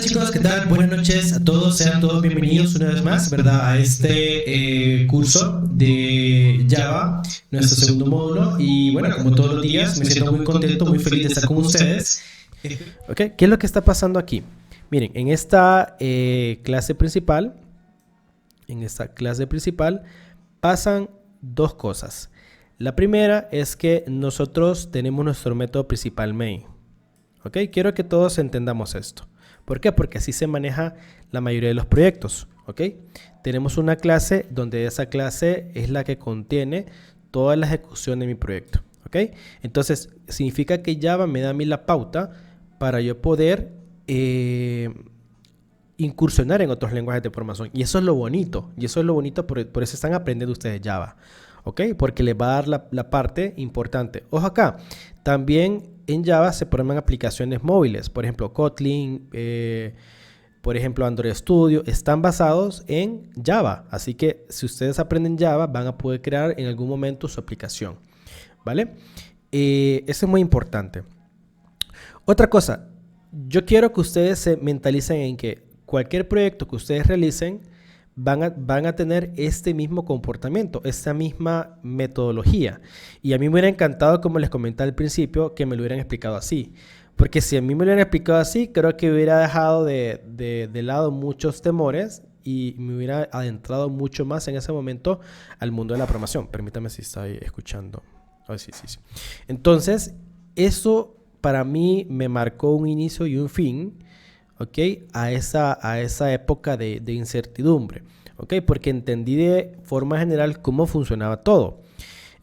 chicos, ¿qué tal? Buenas noches a todos, sean todos bienvenidos una vez más, ¿verdad? A este curso de Java, nuestro segundo módulo. Y bueno, como todos los días, me siento muy contento, muy feliz de estar con ustedes. ¿Ok? ¿Qué es lo que está pasando aquí? Miren, en esta clase principal, pasan dos cosas. La primera es que nosotros tenemos nuestro método principal main. ¿Ok? Quiero que todos entendamos esto. ¿Por qué? Porque así se maneja la mayoría de los proyectos. ¿Ok? Tenemos una clase donde esa clase es la que contiene toda la ejecución de mi proyecto. ¿Ok? Entonces, significa que Java me da a mí la pauta para yo poder incursionar en otros lenguajes de programación. Y eso es lo bonito. Y eso es lo bonito, por eso están aprendiendo ustedes Java. ¿Ok? Porque les va a dar la parte importante. Ojo acá, también en Java se programan aplicaciones móviles. Por ejemplo, Kotlin, por ejemplo, Android Studio. Están basados en Java. Así que si ustedes aprenden Java, van a poder crear en algún momento su aplicación. ¿Vale? Eso es muy importante. Otra cosa, yo quiero que ustedes se mentalicen en que cualquier proyecto que ustedes realicen van a tener este mismo comportamiento, esta misma metodología. Y a mí me hubiera encantado, como les comenté al principio, que me lo hubieran explicado así. Porque si a mí me lo hubieran explicado así, creo que hubiera dejado de lado muchos temores y me hubiera adentrado mucho más en ese momento al mundo de la programación. Permítame si estoy escuchando. Oh, sí. Entonces, eso para mí me marcó un inicio y un fin, ¿ok? A esa época de incertidumbre, ¿ok? Porque entendí de forma general cómo funcionaba todo.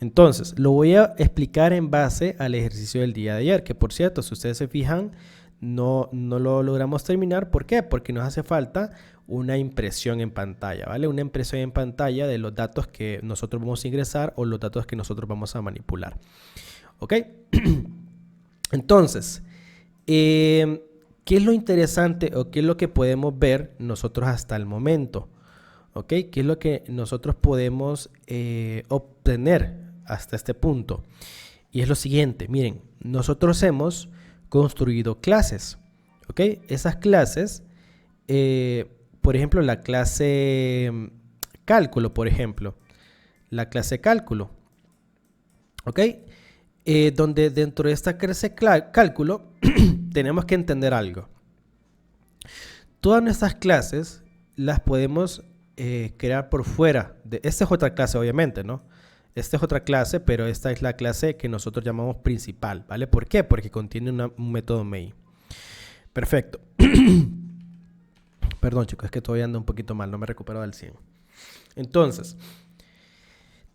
Entonces, lo voy a explicar en base al ejercicio del día de ayer, que por cierto, si ustedes se fijan, no lo logramos terminar. ¿Por qué? Porque nos hace falta una impresión en pantalla, ¿vale? Una impresión en pantalla de los datos que nosotros vamos a ingresar o los datos que nosotros vamos a manipular, ¿ok? Entonces, ¿qué es lo interesante o qué es lo que podemos ver nosotros hasta el momento? ¿Ok? ¿Qué es lo que nosotros podemos obtener hasta este punto? Y es lo siguiente, miren, nosotros hemos construido clases, ¿ok? Esas clases, por ejemplo, la clase cálculo, por ejemplo, la clase cálculo, ¿ok? Donde dentro de esta clase cálculo tenemos que entender algo. Todas nuestras clases las podemos crear por fuera. Esta es otra clase, obviamente, ¿no? Esta es otra clase, pero esta es la clase que nosotros llamamos principal, ¿vale? ¿Por qué? Porque contiene un método main. Perfecto. Perdón, chicos, es que todavía ando un poquito mal, no me he recuperado al 100. Entonces,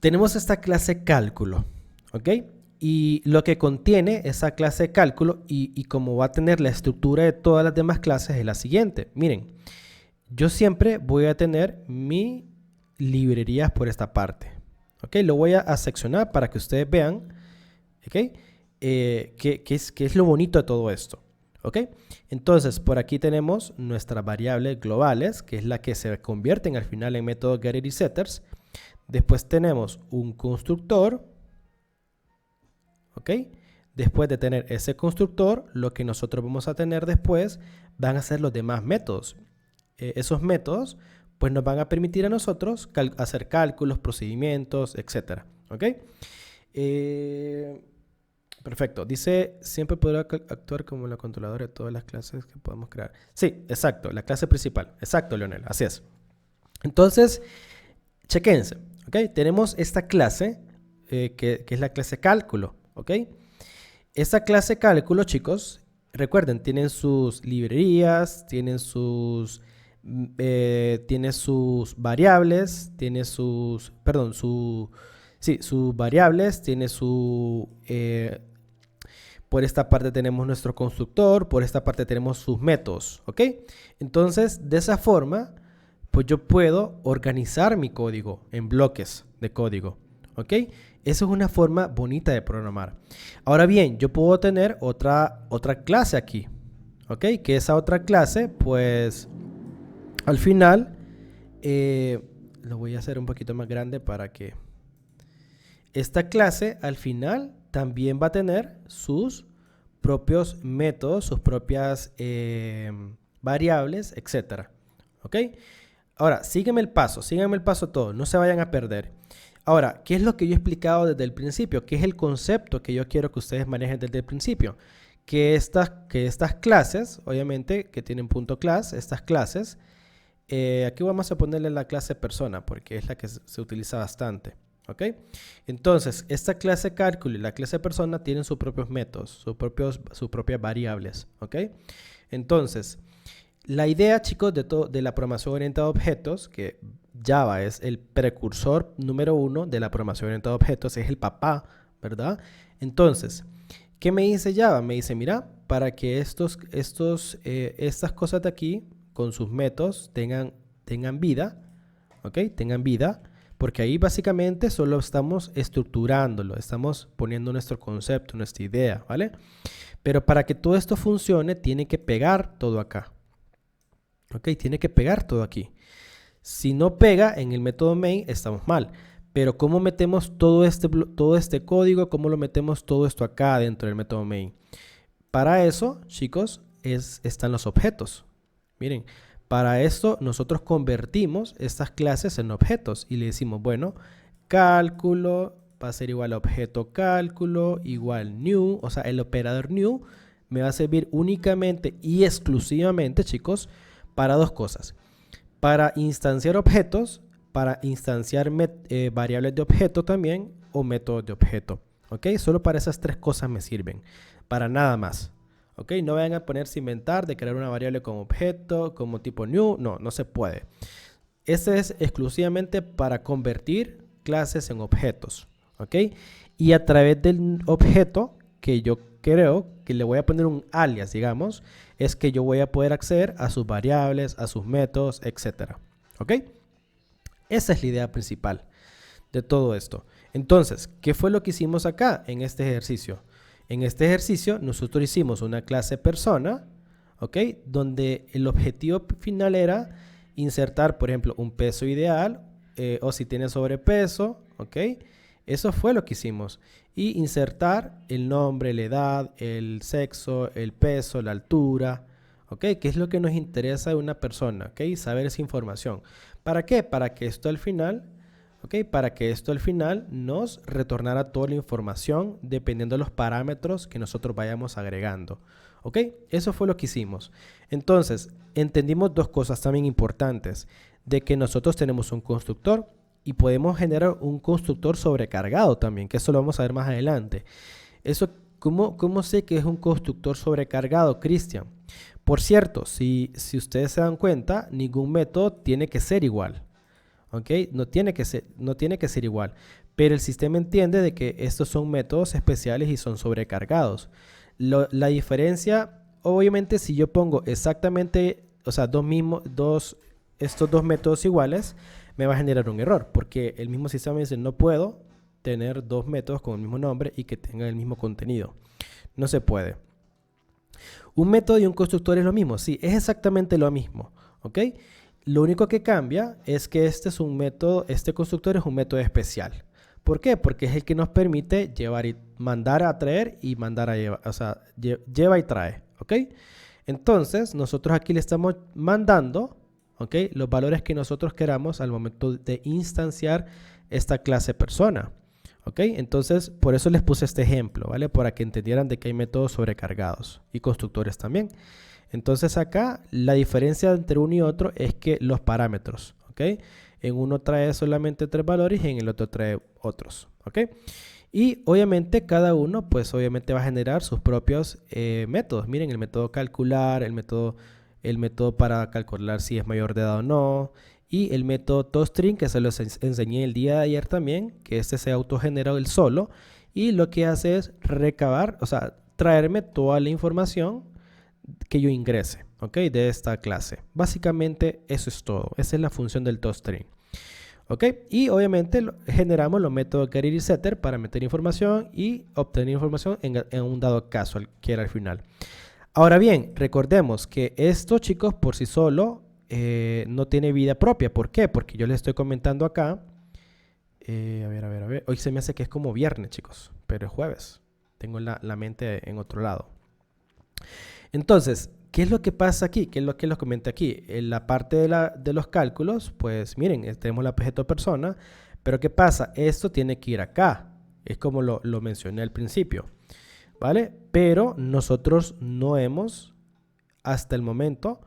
tenemos esta clase cálculo, ¿ok? Y lo que contiene esa clase de cálculo y como va a tener la estructura de todas las demás clases es la siguiente. Miren, yo siempre voy a tener mis librerías por esta parte. ¿Ok? Lo voy a seccionar para que ustedes vean, ¿ok? Qué es lo bonito de todo esto. ¿Ok? Entonces, por aquí tenemos nuestras variables globales, que es la que se convierten al final en métodos getter y setters. Después tenemos un constructor. ¿Ok? Después de tener ese constructor, lo que nosotros vamos a tener después van a ser los demás métodos. Esos métodos pues nos van a permitir a nosotros hacer cálculos, procedimientos, etc. ¿Ok? Perfecto. Dice, siempre podrá actuar como la controladora de todas las clases que podemos crear. Sí, exacto, la clase principal. Exacto, Leonel, así es. Entonces, chequense. ¿Ok? Tenemos esta clase que es la clase cálculo. ¿Ok? Esta clase cálculo, chicos, recuerden, tienen sus librerías, tiene sus variables, tiene sus variables, tiene por esta parte tenemos nuestro constructor, por esta parte tenemos sus métodos, ¿ok? Entonces, de esa forma, pues yo puedo organizar mi código en bloques de código, ¿ok? Eso es una forma bonita de programar. Ahora bien, yo puedo tener otra clase aquí, ¿ok? Que esa otra clase, pues, al final, lo voy a hacer un poquito más grande para que... Esta clase, al final, también va a tener sus propios métodos, sus propias variables, etcétera. ¿Ok? Ahora, síganme el paso todo, no se vayan a perder. Ahora, ¿qué es lo que yo he explicado desde el principio? ¿Qué es el concepto que yo quiero que ustedes manejen desde el principio? Que estas clases, obviamente, que tienen punto class, estas clases, aquí vamos a ponerle la clase persona porque es la que se utiliza bastante. ¿Ok? Entonces, esta clase cálculo y la clase persona tienen sus propios métodos, sus propias variables. ¿Ok? Entonces, la idea, chicos, de la programación orientada a objetos, que Java es el precursor número 1 de la programación orientada a objetos, es el papá, ¿verdad? Entonces, ¿qué me dice Java? Me dice, mira, para que estas cosas de aquí, con sus métodos, tengan vida, ¿ok? Tengan vida, porque ahí básicamente solo estamos estructurándolo, estamos poniendo nuestro concepto, nuestra idea, ¿vale? Pero para que todo esto funcione, tiene que pegar todo acá. ¿Ok? Tiene que pegar todo aquí. Si no pega en el método main, estamos mal. Pero ¿cómo metemos todo este código? ¿Cómo lo metemos todo esto acá dentro del método main? Para eso, chicos, están los objetos. Miren, para esto nosotros convertimos estas clases en objetos y le decimos, bueno, cálculo va a ser igual a objeto cálculo, igual new, o sea, el operador new me va a servir únicamente y exclusivamente, chicos, para dos cosas. Para instanciar objetos, para instanciar variables de objeto también o métodos de objeto. ¿Ok? Solo para esas tres cosas me sirven. Para nada más. ¿Ok? No vayan a ponerse a inventar de crear una variable como objeto, como tipo new. No, no se puede. Este es exclusivamente para convertir clases en objetos. ¿Ok? Y a través del objeto que yo creo que le voy a poner un alias, digamos, es que yo voy a poder acceder a sus variables, a sus métodos, etc. ¿Ok? Esa es la idea principal de todo esto. Entonces, ¿qué fue lo que hicimos acá en este ejercicio? En este ejercicio nosotros hicimos una clase persona, ¿ok? Donde el objetivo final era insertar, por ejemplo, un peso ideal o si tiene sobrepeso, ¿ok? Eso fue lo que hicimos. Y insertar el nombre, la edad, el sexo, el peso, la altura, ¿ok? ¿Qué es lo que nos interesa de una persona? ¿Ok? Saber esa información. ¿Para qué? Para que esto al final, ¿ok? Para que esto al final nos retornara toda la información dependiendo de los parámetros que nosotros vayamos agregando. ¿Ok? Eso fue lo que hicimos. Entonces, entendimos dos cosas también importantes. De que nosotros tenemos un constructor y podemos generar un constructor sobrecargado también, que eso lo vamos a ver más adelante. Eso, ¿cómo sé que es un constructor sobrecargado, Cristian? Por cierto, si ustedes se dan cuenta, ningún método tiene que ser igual. ¿Ok? No tiene que ser igual. Pero el sistema entiende de que estos son métodos especiales y son sobrecargados. La diferencia, obviamente, si yo pongo exactamente, o sea, estos dos métodos iguales, me va a generar un error, porque el mismo sistema dice, no puedo tener dos métodos con el mismo nombre y que tengan el mismo contenido. No se puede. Un método y un constructor es lo mismo. Sí, es exactamente lo mismo. ¿Ok? Lo único que cambia es que este constructor es un método especial. ¿Por qué? Porque es el que nos permite mandar a traer y mandar a llevar. O sea, lleva y trae. ¿Ok? Entonces, nosotros aquí le estamos mandando, ¿ok?, los valores que nosotros queramos al momento de instanciar esta clase persona. ¿Ok? Entonces, por eso les puse este ejemplo, ¿vale? Para que entendieran de que hay métodos sobrecargados y constructores también. Entonces acá la diferencia entre uno y otro es que los parámetros, ¿ok? En uno trae solamente 3 valores y en el otro trae otros, ¿ok? Y obviamente cada uno, pues obviamente va a generar sus propios métodos. Miren, el método calcular, el método para calcular si es mayor de edad o no. Y el método toString, que se los enseñé el día de ayer también, que este se autogenera él solo. Y lo que hace es recabar, o sea, traerme toda la información que yo ingrese, ¿ok? De esta clase. Básicamente eso es todo. Esa es la función del toString. ¿Ok? Y obviamente generamos los métodos getter y setter para meter información y obtener información en un dado caso que era al final. Ahora bien, recordemos que esto, chicos, por sí solo no tiene vida propia. ¿Por qué? Porque yo les estoy comentando acá. A ver. Hoy se me hace que es como viernes, chicos, pero es jueves. Tengo la mente en otro lado. Entonces, ¿Qué es lo que pasa aquí? ¿Qué es lo que les comenté aquí? En la parte de los cálculos, pues miren, tenemos el objeto persona, pero ¿qué pasa? Esto tiene que ir acá. Es como lo mencioné al principio, ¿vale? Pero nosotros no hemos, hasta el momento,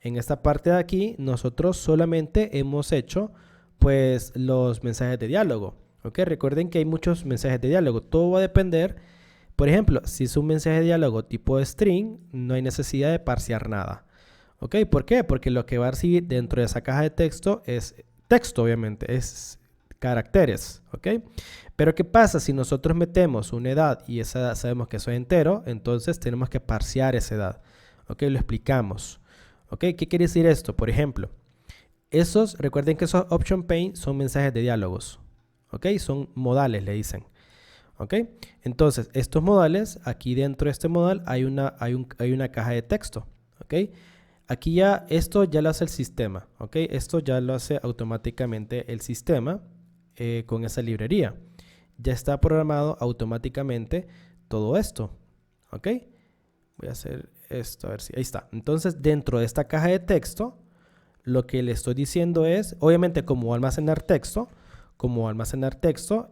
en esta parte de aquí, nosotros solamente hemos hecho, pues, los mensajes de diálogo, ¿ok? Recuerden que hay muchos mensajes de diálogo. Todo va a depender. Por ejemplo, si es un mensaje de diálogo tipo string, no hay necesidad de parsear nada. ¿Ok? ¿Por qué? Porque lo que va a recibir dentro de esa caja de texto es texto, obviamente, es caracteres. ¿Ok? Pero ¿qué pasa si nosotros metemos una edad y esa edad sabemos que eso es entero? Entonces tenemos que parsear esa edad. ¿Ok? Lo explicamos. ¿Ok? ¿Qué quiere decir esto? Por ejemplo, recuerden que esos option pane son mensajes de diálogos. ¿Ok? Son modales, le dicen. ¿Ok? Entonces, estos modales, aquí dentro de este modal hay una caja de texto. ¿Ok? Aquí ya, esto ya lo hace el sistema. ¿Ok? Esto ya lo hace automáticamente el sistema con esa librería. Ya está programado automáticamente todo esto. ¿Ok? Voy a hacer esto, a ver si... Ahí está. Entonces, dentro de esta caja de texto, lo que le estoy diciendo es, obviamente, como almacenar texto,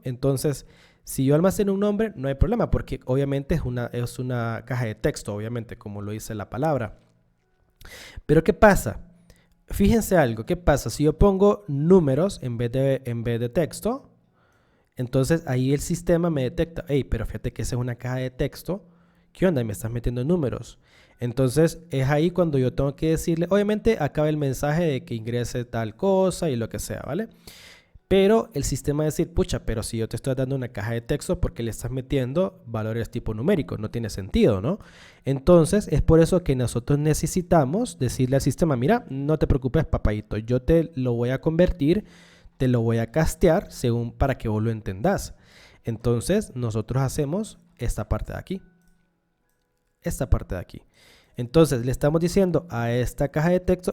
entonces... Si yo almaceno un nombre, no hay problema, porque obviamente es una caja de texto, obviamente, como lo dice la palabra. Pero ¿qué pasa? Fíjense algo, ¿qué pasa? Si yo pongo números en vez de texto, entonces ahí el sistema me detecta, hey, pero fíjate que esa es una caja de texto, ¿qué onda? Me estás metiendo números. Entonces es ahí cuando yo tengo que decirle, obviamente acaba el mensaje de que ingrese tal cosa y lo que sea, ¿vale? Pero el sistema va a decir, pucha, pero si yo te estoy dando una caja de texto, ¿por qué le estás metiendo valores tipo numérico? No tiene sentido, ¿no? Entonces, es por eso que nosotros necesitamos decirle al sistema, mira, no te preocupes, papayito, yo te lo voy a convertir, te lo voy a castear según para que vos lo entendás. Entonces, nosotros hacemos esta parte de aquí. Esta parte de aquí. Entonces, le estamos diciendo a esta caja de texto,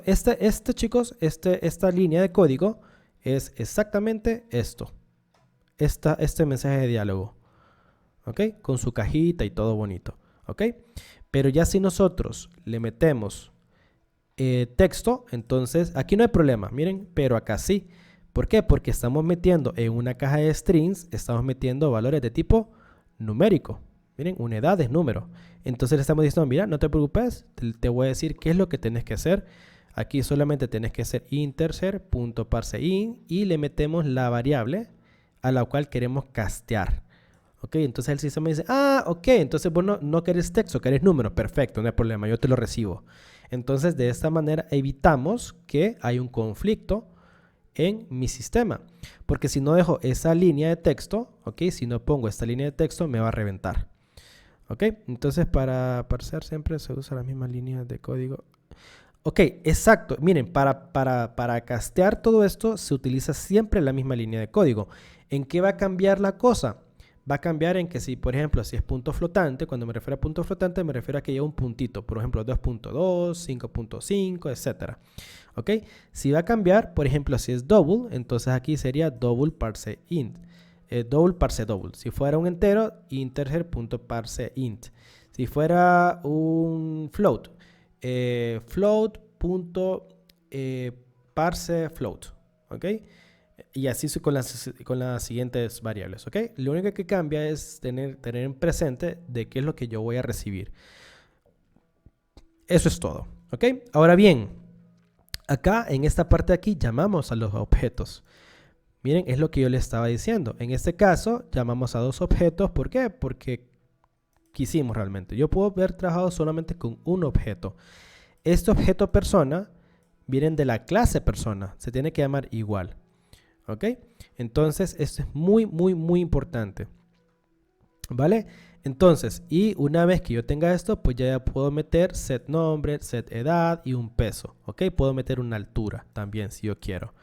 chicos, esta línea de código es exactamente esto. Este mensaje de diálogo. ¿Ok? Con su cajita y todo bonito. ¿Ok? Pero ya si nosotros le metemos texto, entonces aquí no hay problema. Miren, pero acá sí. ¿Por qué? Porque estamos metiendo en una caja de strings, estamos metiendo valores de tipo numérico. Miren, una edad es número. Entonces le estamos diciendo, mira, no te preocupes, te voy a decir qué es lo que tenés que hacer. Aquí solamente tenés que hacer integer.parseIn y le metemos la variable a la cual queremos castear. ¿Ok? Entonces el sistema dice, ok, entonces vos no querés texto, querés número. Perfecto, no hay problema, yo te lo recibo. Entonces de esta manera evitamos que haya un conflicto en mi sistema. Porque si no dejo esa línea de texto, ¿ok? Si no pongo esta línea de texto, me va a reventar. ¿Ok? Entonces para parsear siempre se usa la misma línea de código. Ok, exacto. Miren, para castear todo esto se utiliza siempre la misma línea de código. ¿En qué va a cambiar la cosa? Va a cambiar en que si, por ejemplo, si es punto flotante, cuando me refiero a punto flotante, me refiero a que lleva un puntito. Por ejemplo, 2.2, 5.5, etc. ¿Ok? Si va a cambiar, por ejemplo, si es double, entonces aquí sería double parse int. Double parse double. Si fuera un entero, integer.parse int. Si fuera un float, float.parse float, ¿ok? Y así con las siguientes variables, ¿ok? Lo único que cambia es tener en presente de qué es lo que yo voy a recibir. Eso es todo, ¿ok? Ahora bien, acá en esta parte de aquí llamamos a los objetos. Miren, es lo que yo les estaba diciendo. En este caso, llamamos a dos objetos. ¿Por qué? Porque quisimos realmente. Yo puedo haber trabajado solamente con un objeto. Este objeto persona viene de la clase persona. Se tiene que llamar igual. ¿Ok? Entonces, esto es muy, muy, muy importante. ¿Vale? Entonces, y una vez que yo tenga esto, pues ya puedo meter set nombre, set edad y un peso. ¿Ok? Puedo meter una altura también si yo quiero.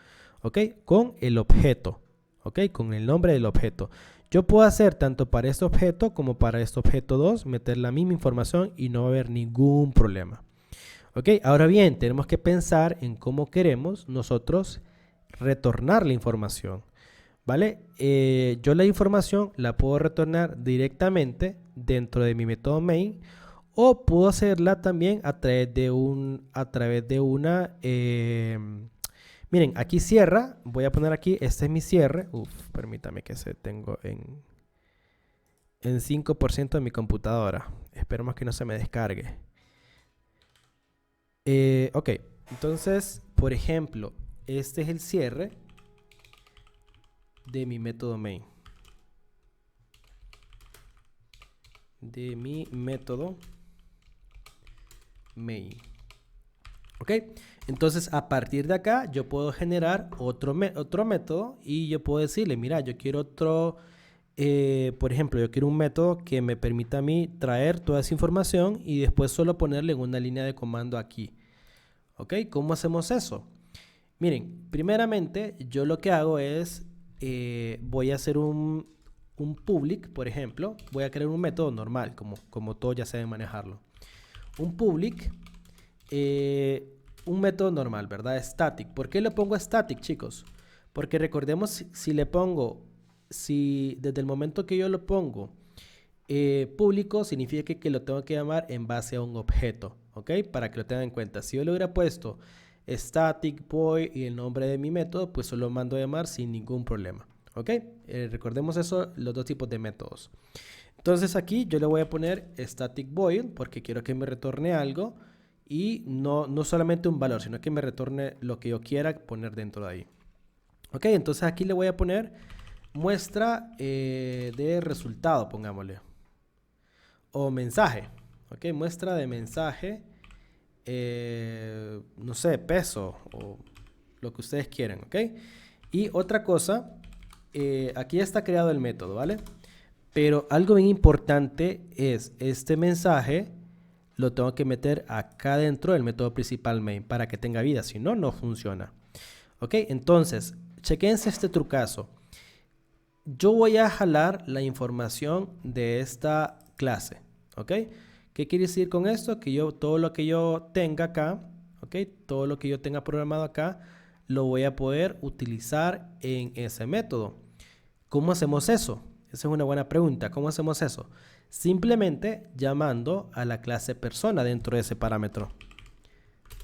¿Ok? Con el objeto. ¿Ok? Con el nombre del objeto. Yo puedo hacer tanto para este objeto como para este objeto 2, meter la misma información y no va a haber ningún problema. ¿Ok? Ahora bien, tenemos que pensar en cómo queremos nosotros retornar la información. ¿Vale? Yo la información la puedo retornar directamente dentro de mi método main O puedo hacerla también a través de una... miren, aquí cierra. Voy a poner aquí, este es mi cierre. Permítame que se tengo en 5% de mi computadora. Esperemos que no se me descargue. Ok, entonces, por ejemplo, este es el cierre de mi método main. De mi método main. Ok, entonces a partir de acá yo puedo generar otro método y yo puedo decirle, mira, yo quiero otro, por ejemplo, yo quiero un método que me permita a mí traer toda esa información y después solo ponerle en una línea de comando aquí. Ok, ¿cómo hacemos eso? Miren, primeramente yo lo que hago es, voy a hacer un public, por ejemplo. Voy a crear un método normal, como todos ya saben manejarlo. Un public, un método normal, ¿verdad? Static. ¿Por qué le pongo static, chicos? Porque recordemos, si desde el momento que yo lo pongo público, significa que lo tengo que llamar en base a un objeto, ¿ok? Para que lo tengan en cuenta. Si yo le hubiera puesto static void y el nombre de mi método, pues solo mando a llamar sin ningún problema, ¿ok? Recordemos eso, los dos tipos de métodos. Entonces aquí yo le voy a poner static void porque quiero que me retorne algo y no solamente un valor, sino que me retorne lo que yo quiera poner dentro de ahí. Ok, entonces aquí le voy a poner muestra de resultado, pongámosle. O mensaje. Ok, muestra de mensaje, no sé, peso o lo que ustedes quieran. Ok, y otra cosa, aquí ya está creado el método, ¿vale? Pero algo bien importante es este mensaje lo tengo que meter acá dentro del método principal main para que tenga vida, si no, no funciona. Ok, entonces, chequense este trucazo. Yo voy a jalar la información de esta clase, ok. ¿Qué quiere decir con esto? Que todo lo que yo tenga acá, ok, todo lo que yo tenga programado acá, lo voy a poder utilizar en ese método. ¿Cómo hacemos eso? Esa es una buena pregunta. ¿Cómo hacemos eso? Simplemente llamando a la clase persona dentro de ese parámetro.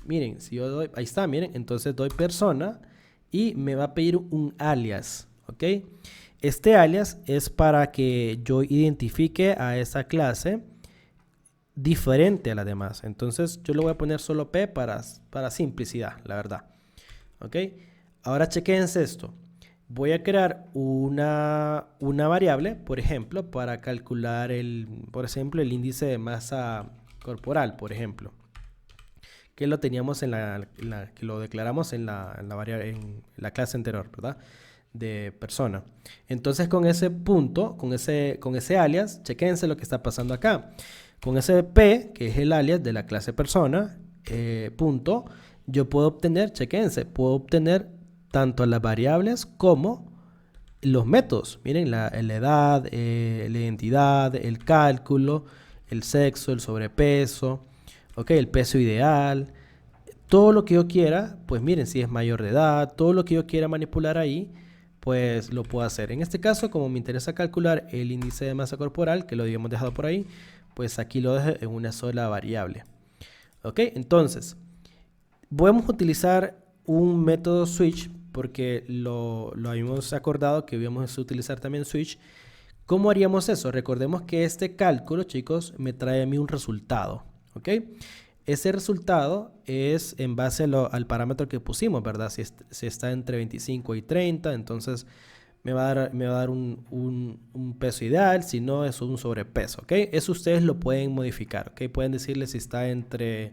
Miren, si yo doy, ahí está, miren, entonces doy persona y me va a pedir un alias, ¿ok? Este alias es para que yo identifique a esa clase diferente a las demás. Entonces yo le voy a poner solo P para simplicidad, la verdad, ¿ok? Ahora chequense esto. Voy a crear una variable, por ejemplo, para calcular el índice de masa corporal, por ejemplo, que lo teníamos que lo declaramos en la clase anterior, ¿verdad? De persona. Entonces con ese punto, con ese alias, chequense lo que está pasando acá. Con ese P, que es el alias de la clase persona, punto, yo puedo obtener, chequense, puedo obtener tanto las variables como los métodos. Miren, la edad, la identidad, el cálculo, el sexo, el sobrepeso, okay, el peso ideal. Todo lo que yo quiera, pues miren, si es mayor de edad, todo lo que yo quiera manipular ahí, pues lo puedo hacer. En este caso, como me interesa calcular el índice de masa corporal, que lo habíamos dejado por ahí, pues aquí lo dejo en una sola variable. Ok, entonces, podemos utilizar un método switch, porque lo habíamos acordado que íbamos a utilizar también switch. ¿Cómo haríamos eso? Recordemos que este cálculo, chicos, me trae a mí un resultado, ¿ok? Ese resultado es en base al parámetro que pusimos, ¿verdad? Si está entre 25 y 30, entonces me va a dar un peso ideal, si no es un sobrepeso, ¿ok? Eso ustedes lo pueden modificar, ¿ok? Pueden decirle si está entre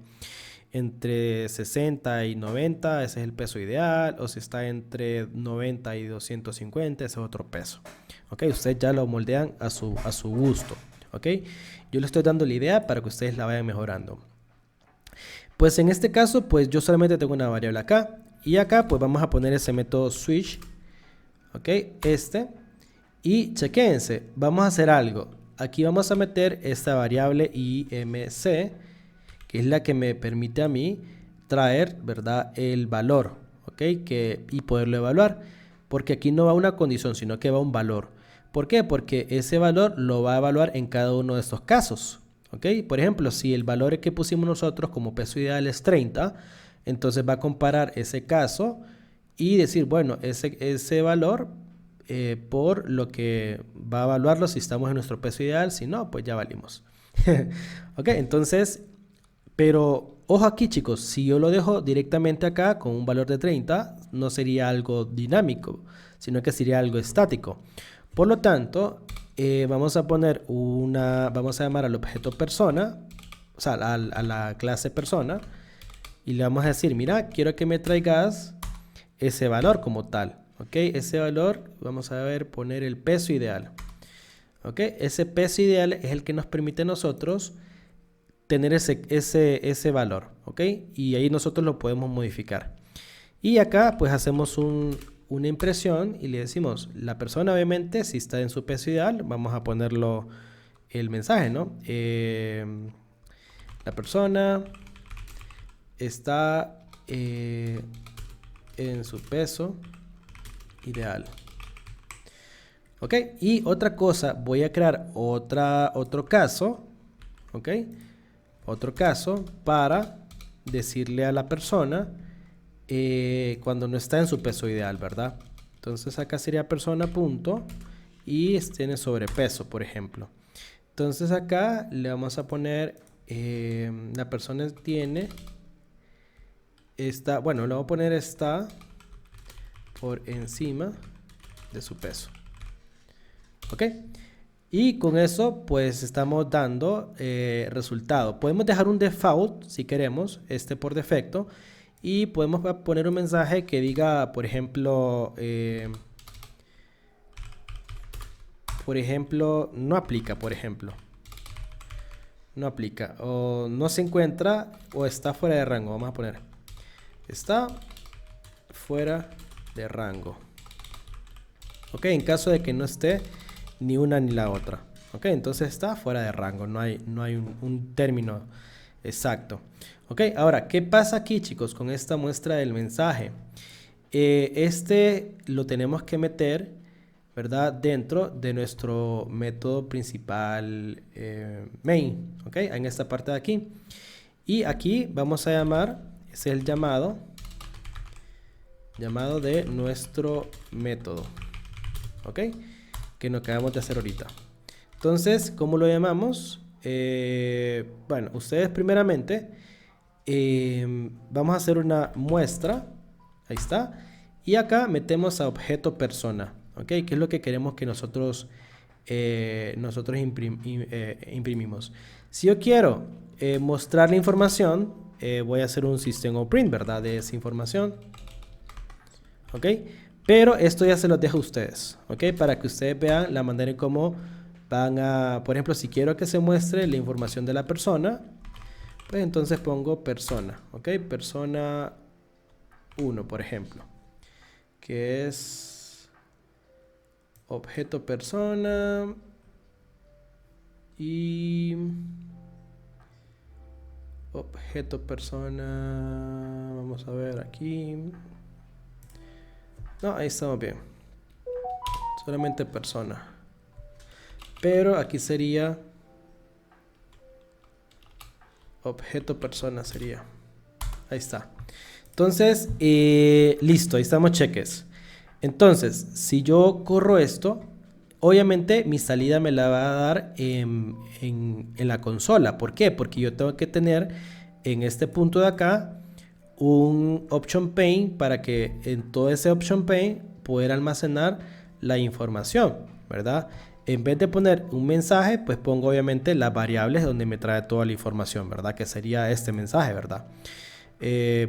60 y 90, ese es el peso ideal, o si está entre 90 y 250, ese es otro peso, ¿ok? Ustedes ya lo moldean a su gusto, ¿ok? Yo les estoy dando la idea para que ustedes la vayan mejorando. Pues en este caso, pues yo solamente tengo una variable acá, y acá pues vamos a poner ese método switch, ¿ok? Y chequense, vamos a hacer algo. Aquí vamos a meter esta variable IMC, que es la que me permite a mí traer, ¿verdad?, el valor, ¿ok? Y poderlo evaluar, porque aquí no va una condición, sino que va un valor. ¿Por qué? Porque ese valor lo va a evaluar en cada uno de estos casos, ¿ok? Por ejemplo, si el valor que pusimos nosotros como peso ideal es 30, entonces va a comparar ese caso y decir, bueno, ese valor por lo que va a evaluarlo si estamos en nuestro peso ideal, si no, pues ya valimos. ¿Ok? Entonces, pero ojo aquí, chicos, si yo lo dejo directamente acá con un valor de 30, no sería algo dinámico, sino que sería algo estático. Por lo tanto, vamos a vamos a llamar al objeto persona, o sea, a la clase persona, y le vamos a decir, mira, quiero que me traigas ese valor como tal, ¿ok? Ese valor, vamos a ver, poner el peso ideal, ¿ok? Ese peso ideal es el que nos permite a nosotros tener ese valor, ¿ok? Y ahí nosotros lo podemos modificar. Y acá pues hacemos una impresión y le decimos, la persona obviamente si está en su peso ideal, vamos a ponerlo el mensaje, ¿no? La persona está en su peso ideal. ¿Ok? Y otra cosa, voy a crear otro caso, ¿ok? Otro caso para decirle a la persona cuando no está en su peso ideal, ¿verdad? Entonces acá sería persona punto y tiene sobrepeso, por ejemplo. Entonces acá le vamos a poner la persona tiene bueno, le voy a poner está por encima de su peso. ¿Ok? Y con eso pues estamos dando resultado. Podemos dejar un default si queremos, por defecto. Y podemos poner un mensaje que diga, por ejemplo, no aplica, por ejemplo. No aplica. O no se encuentra o está fuera de rango. Vamos a poner. Está fuera de rango. Ok, en caso de que no esté ni una ni la otra. Ok, entonces está fuera de rango. No hay un término exacto. Ok, ahora, ¿qué pasa aquí, chicos, con esta muestra del mensaje? Lo tenemos que meter, ¿verdad? Dentro de nuestro método principal main. Ok, en esta parte de aquí. Y aquí vamos a llamar, ese es el llamado de nuestro método. Ok, que nos acabamos de hacer ahorita. Entonces, ¿cómo lo llamamos? Bueno, ustedes primeramente vamos a hacer una muestra. Ahí está. Y acá metemos a objeto persona. ¿Ok? Que es lo que queremos que nosotros imprimimos. Si yo quiero mostrar la información, voy a hacer un system.out.print, ¿verdad? De esa información. ¿Ok? Pero esto ya se los dejo a ustedes, ¿ok? Para que ustedes vean la manera en cómo van a... Por ejemplo, si quiero que se muestre la información de la persona, pues entonces pongo persona, ¿ok? Persona 1, por ejemplo, que es objeto persona y objeto persona, vamos a ver aquí. No, ahí estamos bien. Solamente persona. Pero aquí sería objeto persona sería. Ahí está. Entonces, listo, ahí estamos cheques. Entonces, si yo corro esto, obviamente mi salida me la va a dar en la consola. ¿Por qué? Porque yo tengo que tener en este punto de acá un option pane para que en todo ese option pane poder almacenar la información, ¿verdad? En vez de poner un mensaje, pues pongo obviamente las variables donde me trae toda la información, ¿verdad? Que sería este mensaje, ¿verdad?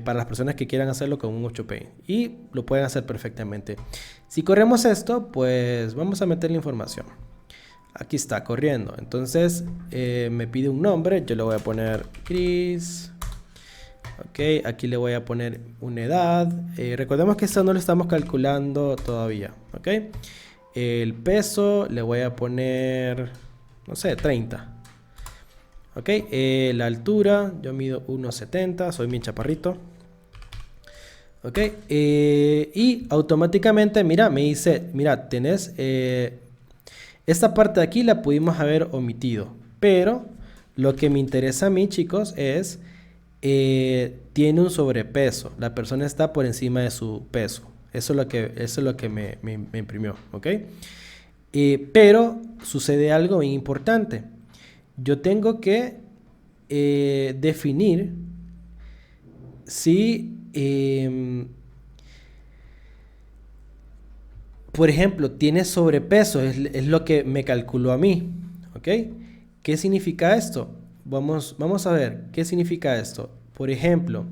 Para las personas que quieran hacerlo con un option pane. Y lo pueden hacer perfectamente. Si corremos esto, pues vamos a meter la información. Aquí está corriendo. Entonces me pide un nombre. Yo le voy a poner Chris. Ok, aquí le voy a poner una edad. Recordemos que esto no lo estamos calculando todavía. Ok, el peso le voy a poner, no sé, 30. Ok, la altura, yo mido 1,70, soy bien chaparrito. Ok, y automáticamente, mira, me dice, mira, tenés esta parte de aquí la pudimos haber omitido, pero Lo que me interesa a mí, chicos, es tiene un sobrepeso. La persona está por encima de su peso. Eso es lo que me imprimió, ¿ok? Pero sucede algo muy importante. Yo tengo que definir si, por ejemplo, tiene sobrepeso, es lo que me calculó a mí, ¿ok? ¿Qué significa esto? Vamos a ver, ¿qué significa esto? Por ejemplo,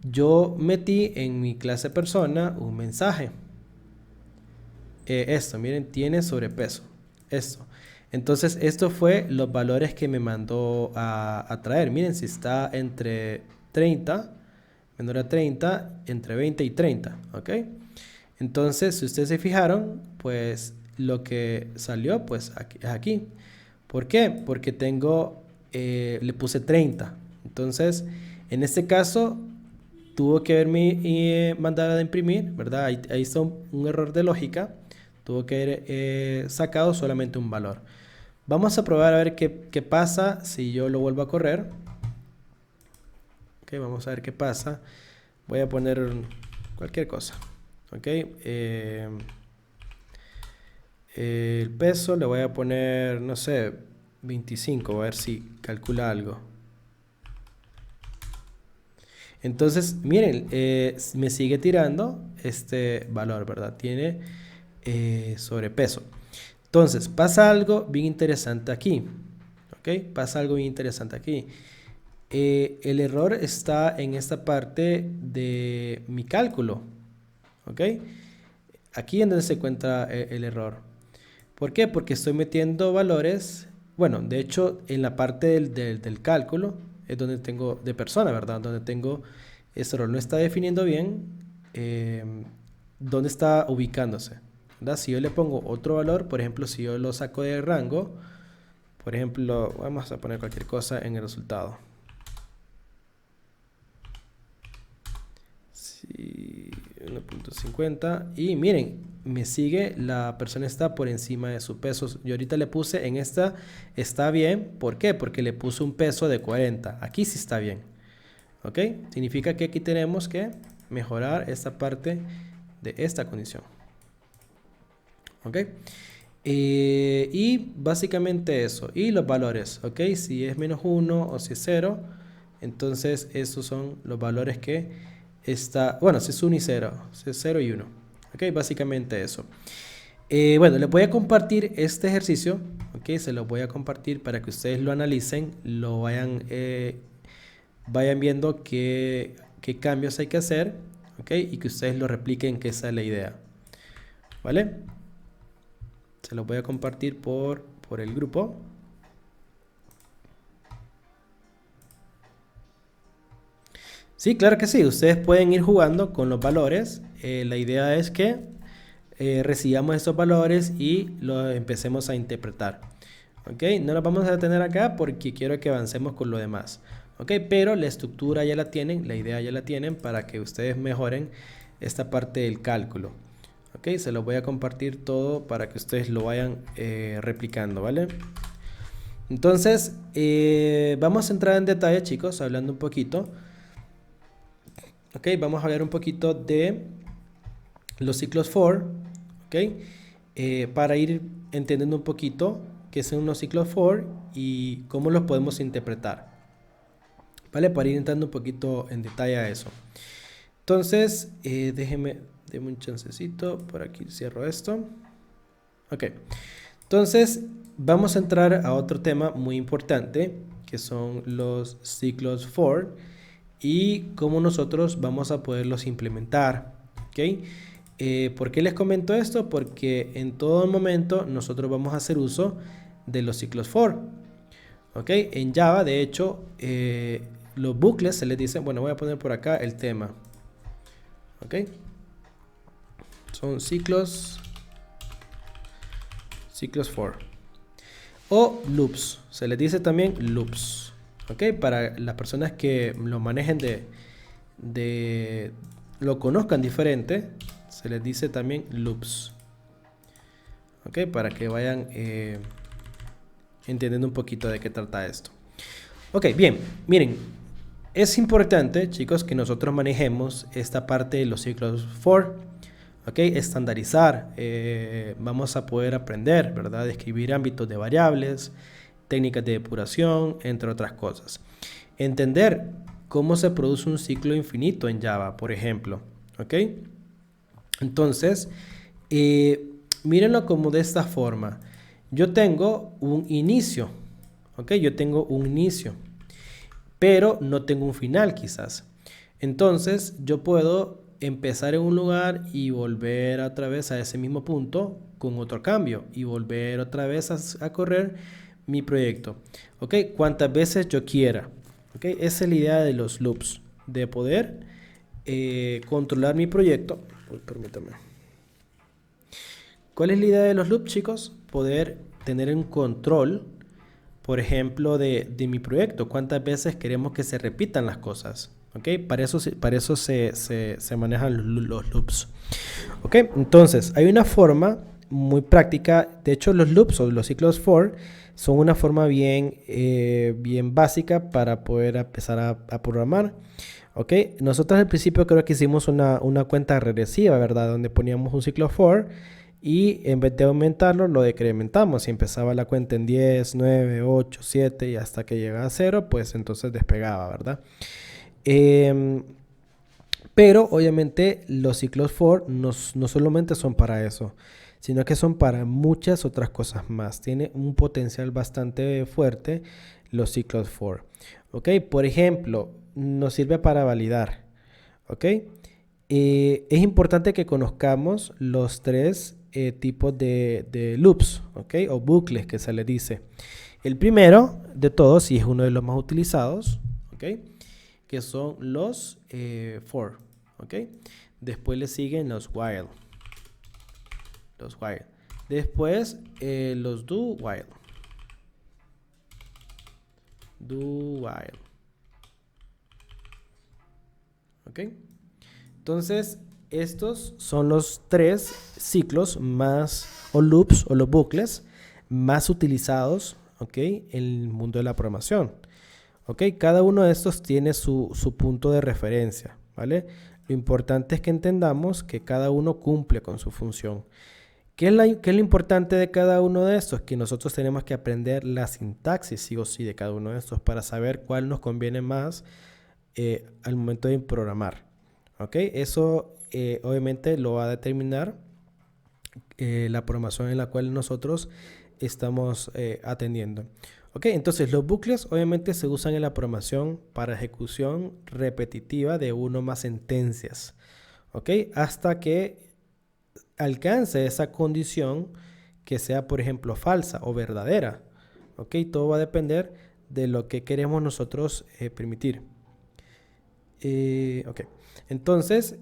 yo metí en mi clase persona un mensaje. Esto, miren, tiene sobrepeso. Esto. Entonces, esto fue los valores que me mandó a traer. Miren, si está entre 30, menor a 30, entre 20 y 30, ¿ok? Entonces, si ustedes se fijaron, pues lo que salió, pues aquí, es aquí. ¿Por qué? Porque le puse 30. Entonces, en este caso, tuvo que haberme mandado a imprimir, ¿verdad? Ahí está un error de lógica. Tuvo que haber sacado solamente un valor. Vamos a probar a ver qué pasa si yo lo vuelvo a correr. Ok, vamos a ver qué pasa. Voy a poner cualquier cosa. Ok, el peso le voy a poner, no sé, 25. A ver si calcula algo. Entonces, miren, me sigue tirando este valor, ¿verdad? Tiene sobrepeso. Entonces, pasa algo bien interesante aquí. ¿Ok? Pasa algo bien interesante aquí. El error está en esta parte de mi cálculo. ¿Ok? Aquí es donde se encuentra el error. ¿Por qué? Porque estoy metiendo valores. Bueno, de hecho, en la parte del cálculo es donde tengo de persona, ¿verdad? Donde tengo ese error. No está definiendo bien dónde está ubicándose, ¿verdad? Si yo le pongo otro valor, por ejemplo, si yo lo saco de rango, por ejemplo, vamos a poner cualquier cosa en el resultado. Sí, 1.50 y miren, me sigue, la persona está por encima de su peso. Yo ahorita le puse en esta, está bien. ¿Por qué? Porque le puse un peso de 40. Aquí sí está bien. ¿Ok? Significa que aquí tenemos que mejorar esta parte de esta condición. ¿Ok? Y básicamente eso. Y los valores. ¿Ok? Si es menos 1 o si es 0. Entonces esos son los valores que está. Bueno, si es 1 y 0. Si es 0 y 1. ¿Ok? Básicamente eso. Bueno, les voy a compartir este ejercicio. ¿Ok? Se los voy a compartir para que ustedes lo analicen. Lo vayan viendo qué cambios hay que hacer, ¿ok? Y que ustedes lo repliquen, que esa es la idea, ¿vale? Se los voy a compartir por el grupo. Sí, claro que sí, ustedes pueden ir jugando con los valores. La idea es que recibamos estos valores y los empecemos a interpretar. ¿Ok? No los vamos a detener acá porque quiero que avancemos con lo demás. ¿Ok? Pero la estructura ya la tienen, la idea ya la tienen para que ustedes mejoren esta parte del cálculo. ¿Ok? Se los voy a compartir todo para que ustedes lo vayan replicando, ¿vale? Entonces, vamos a entrar en detalle, chicos, hablando un poquito. ¿Ok? Vamos a hablar un poquito de los ciclos for. ¿Ok? Para ir entendiendo un poquito qué son los ciclos for y cómo los podemos interpretar, ¿vale? Para ir entrando un poquito en detalle a eso. Entonces, déjeme un chancecito, por aquí cierro esto. Ok, entonces vamos a entrar a otro tema muy importante, que son los ciclos for y cómo nosotros vamos a poderlos implementar. ¿Ok? ¿Por qué les comento esto? Porque en todo momento nosotros vamos a hacer uso de los ciclos for. ¿Ok? En Java, de hecho, los bucles se les dice, bueno, voy a poner por acá el tema. ¿Ok? Son ciclos for. O loops, se les dice también loops. ¿Ok? Para las personas que lo manejen lo conozcan diferente, se les dice también loops. ¿Ok? Para que vayan entendiendo un poquito de qué trata esto. Ok, bien, miren, es importante, chicos, que nosotros manejemos esta parte de los ciclos for, ok, estandarizar, vamos a poder aprender, ¿verdad? Describir ámbitos de variables, técnicas de depuración, entre otras cosas. Entender cómo se produce un ciclo infinito en Java, por ejemplo, ok. Entonces, mírenlo como de esta forma. Yo tengo un inicio, ok, yo tengo un inicio, pero no tengo un final quizás. Entonces, yo puedo empezar en un lugar y volver otra vez a ese mismo punto con otro cambio y volver otra vez a correr mi proyecto, ok, cuantas veces yo quiera, ok. Esa es la idea de los loops, de poder controlar mi proyecto. Uy, permítame. ¿Cuál es la idea de los loops, chicos? Poder tener un control, por ejemplo, de mi proyecto. ¿Cuántas veces queremos que se repitan las cosas? ¿Ok? Para eso se manejan los loops. ¿Ok? Entonces, hay una forma muy práctica. De hecho, los loops o los ciclos for son una forma bien básica para poder empezar a programar. ¿Ok? Nosotros al principio creo que hicimos una cuenta regresiva, ¿verdad? Donde poníamos un ciclo for y en vez de aumentarlo, lo decrementamos. Y empezaba la cuenta en 10, 9, 8, 7 y hasta que llegaba a 0, pues entonces despegaba, ¿verdad? Pero obviamente los ciclos for no solamente son para eso, sino que son para muchas otras cosas más. Tiene un potencial bastante fuerte los ciclos for. ¿Ok? Por ejemplo, nos sirve para validar. ¿Ok? Es importante que conozcamos los tres tipos de loops, ¿ok? O bucles que se le dice. El primero de todos, y es uno de los más utilizados, ¿ok? Que son los for, ¿ok? Después le siguen los while. Los while. Después los do while. Do while. ¿Ok? Entonces, estos son los tres ciclos más, o loops, o los bucles más utilizados, ¿ok? En el mundo de la programación. ¿Ok? Cada uno de estos tiene su punto de referencia, ¿vale? Lo importante es que entendamos que cada uno cumple con su función. ¿Qué es lo importante de cada uno de estos? Que nosotros tenemos que aprender la sintaxis, sí o sí, de cada uno de estos para saber cuál nos conviene más al momento de programar. ¿Ok? Eso obviamente lo va a determinar la programación en la cual nosotros estamos atendiendo. Ok, entonces los bucles obviamente se usan en la programación para ejecución repetitiva de una o más sentencias. Ok, hasta que alcance esa condición que sea, por ejemplo, falsa o verdadera. Ok, todo va a depender de lo que queremos nosotros permitir. Ok, entonces,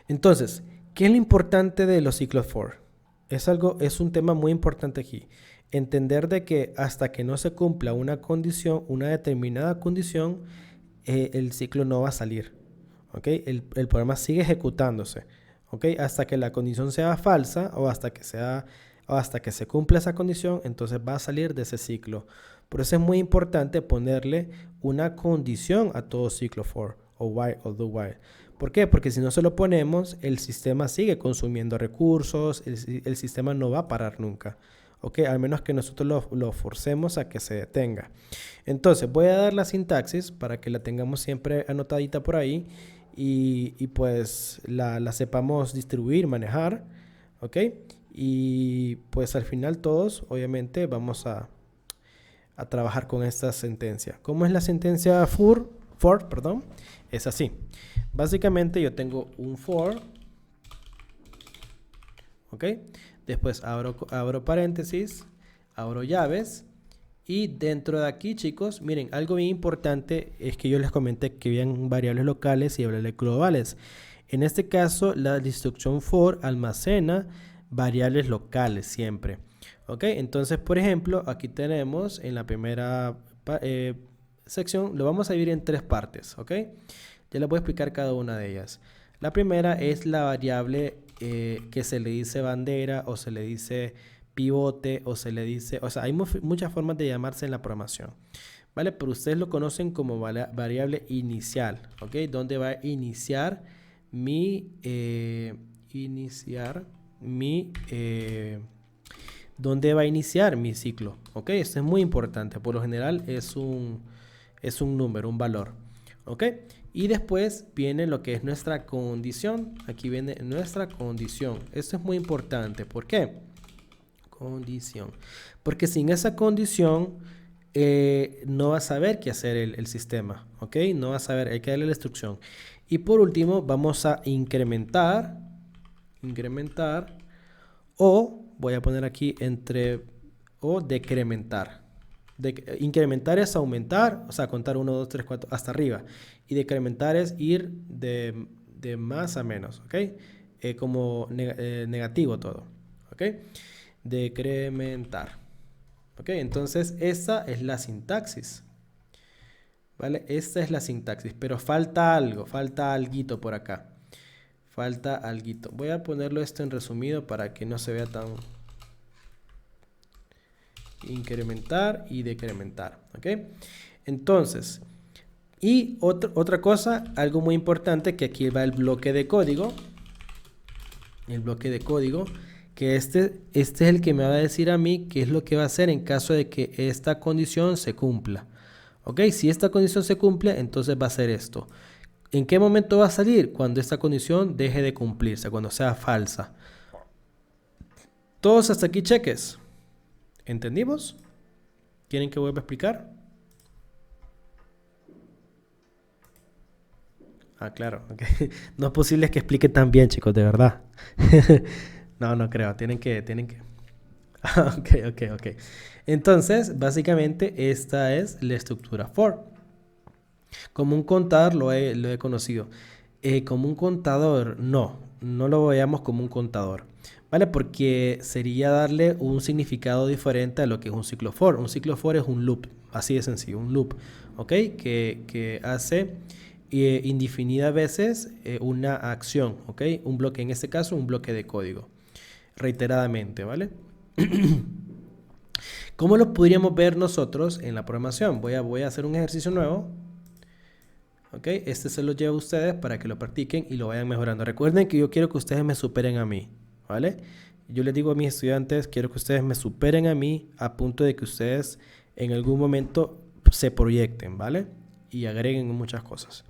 entonces, ¿qué es lo importante de los ciclos for? Es un tema muy importante aquí. Entender de que hasta que no se cumpla una condición, una determinada condición, el ciclo no va a salir. ¿Okay? El programa sigue ejecutándose. ¿Okay? Hasta que la condición sea falsa o hasta que se cumpla esa condición, entonces va a salir de ese ciclo. Por eso es muy importante ponerle una condición a todo ciclo for o while o do while. ¿Por qué? Porque si no se lo ponemos, el sistema sigue consumiendo recursos, el sistema no va a parar nunca. ¿Ok? Al menos que nosotros lo forcemos a que se detenga. Entonces, voy a dar la sintaxis para que la tengamos siempre anotadita por ahí y pues la sepamos distribuir, manejar. ¿Ok? Y pues al final todos, obviamente, vamos a trabajar con esta sentencia. ¿Cómo es la sentencia for? Perdón, es así. Básicamente yo tengo un for, ¿ok? Después abro paréntesis, abro llaves y dentro de aquí, chicos, miren, algo bien importante es que yo les comenté que habían variables locales y variables globales. En este caso, la instrucción for almacena variables locales siempre. ¿Ok? Entonces, por ejemplo, aquí tenemos en la primera sección, lo vamos a dividir en tres partes, ¿ok? Ya les voy a explicar cada una de ellas. La primera es la variable que se le dice bandera o se le dice pivote o se le dice, o sea, hay muchas formas de llamarse en la programación, ¿vale? Pero ustedes lo conocen como variable inicial, ¿ok? ¿Dónde va a iniciar mi, dónde va a iniciar mi ciclo? ¿Ok? Esto es muy importante. Por lo general es un número, un valor. ¿Ok? Y después viene lo que es nuestra condición. Aquí viene nuestra condición. Esto es muy importante. ¿Por qué? Condición. Porque sin esa condición no va a saber qué hacer el sistema. ¿Ok? No va a saber, hay que darle la instrucción. Y por último vamos a incrementar. O voy a poner aquí o decrementar. Incrementar es aumentar, o sea, contar 1, 2, 3, 4 hasta arriba. Y decrementar es ir de más a menos, ¿ok? Como negativo todo, ¿ok? Decrementar. ¿Ok? Entonces, esa es la sintaxis. ¿Vale? Esta es la sintaxis, pero falta algo, falta alguito por acá. Falta alguito. Voy a ponerlo esto en resumido para que no se vea tan... Incrementar y decrementar, ¿ok? Entonces, y otra cosa, algo muy importante, que aquí va el bloque de código. El bloque de código, que este es el que me va a decir a mí qué es lo que va a hacer en caso de que esta condición se cumpla. ¿Ok? Si esta condición se cumple, entonces va a ser esto. ¿En qué momento va a salir? Cuando esta condición deje de cumplirse, cuando sea falsa. Todos hasta aquí cheques. ¿Entendimos? ¿Quieren que vuelva a explicar? Ah, claro. Okay. No es posible que explique tan bien, chicos, de verdad. No creo. Tienen que... Ok. Entonces, básicamente, esta es la estructura for. Como un contador lo he conocido. Como un contador, no lo veamos como un contador. ¿Vale? Porque sería darle un significado diferente a lo que es un ciclo for. Un ciclo for es un loop, así de sencillo, un loop, ¿ok? Que hace indefinidas veces una acción, ¿ok? Un bloque, en este caso, un bloque de código, reiteradamente, ¿vale? ¿Cómo lo podríamos ver nosotros en la programación? Voy a hacer un ejercicio nuevo. ¿Ok? Este se lo llevo a ustedes para que lo practiquen y lo vayan mejorando. Recuerden que yo quiero que ustedes me superen a mí, ¿vale? Yo les digo a mis estudiantes, quiero que ustedes me superen a mí a punto de que ustedes en algún momento se proyecten, ¿vale? Y agreguen muchas cosas.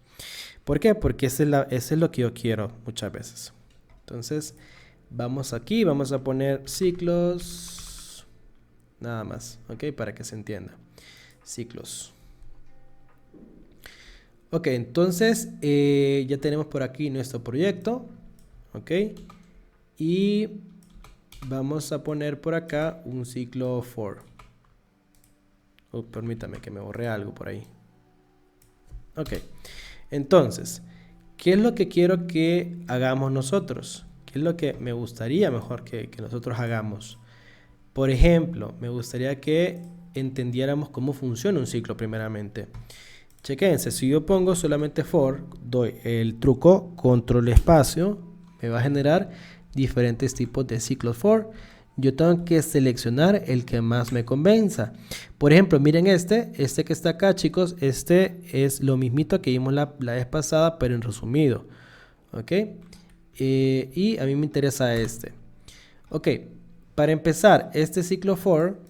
¿Por qué? Porque ese es lo que yo quiero muchas veces. Entonces, vamos aquí, vamos a poner ciclos, nada más, ¿ok? Para que se entienda. Ciclos. Ok, entonces ya tenemos por aquí nuestro proyecto, ok, y vamos a poner por acá un ciclo for. Permítame que me borré algo por ahí. Ok, entonces, ¿qué es lo que quiero que hagamos nosotros? ¿Qué es lo que me gustaría mejor que nosotros hagamos? Por ejemplo, me gustaría que entendiéramos cómo funciona un ciclo primeramente. Chequense, si yo pongo solamente for, doy el truco control espacio, me va a generar diferentes tipos de ciclos for. Yo tengo que seleccionar el que más me convenza. Por ejemplo, miren este que está acá, chicos, este es lo mismito que vimos la vez pasada, pero en resumido. ¿Ok? Y a mí me interesa este. Ok, para empezar, este ciclo for,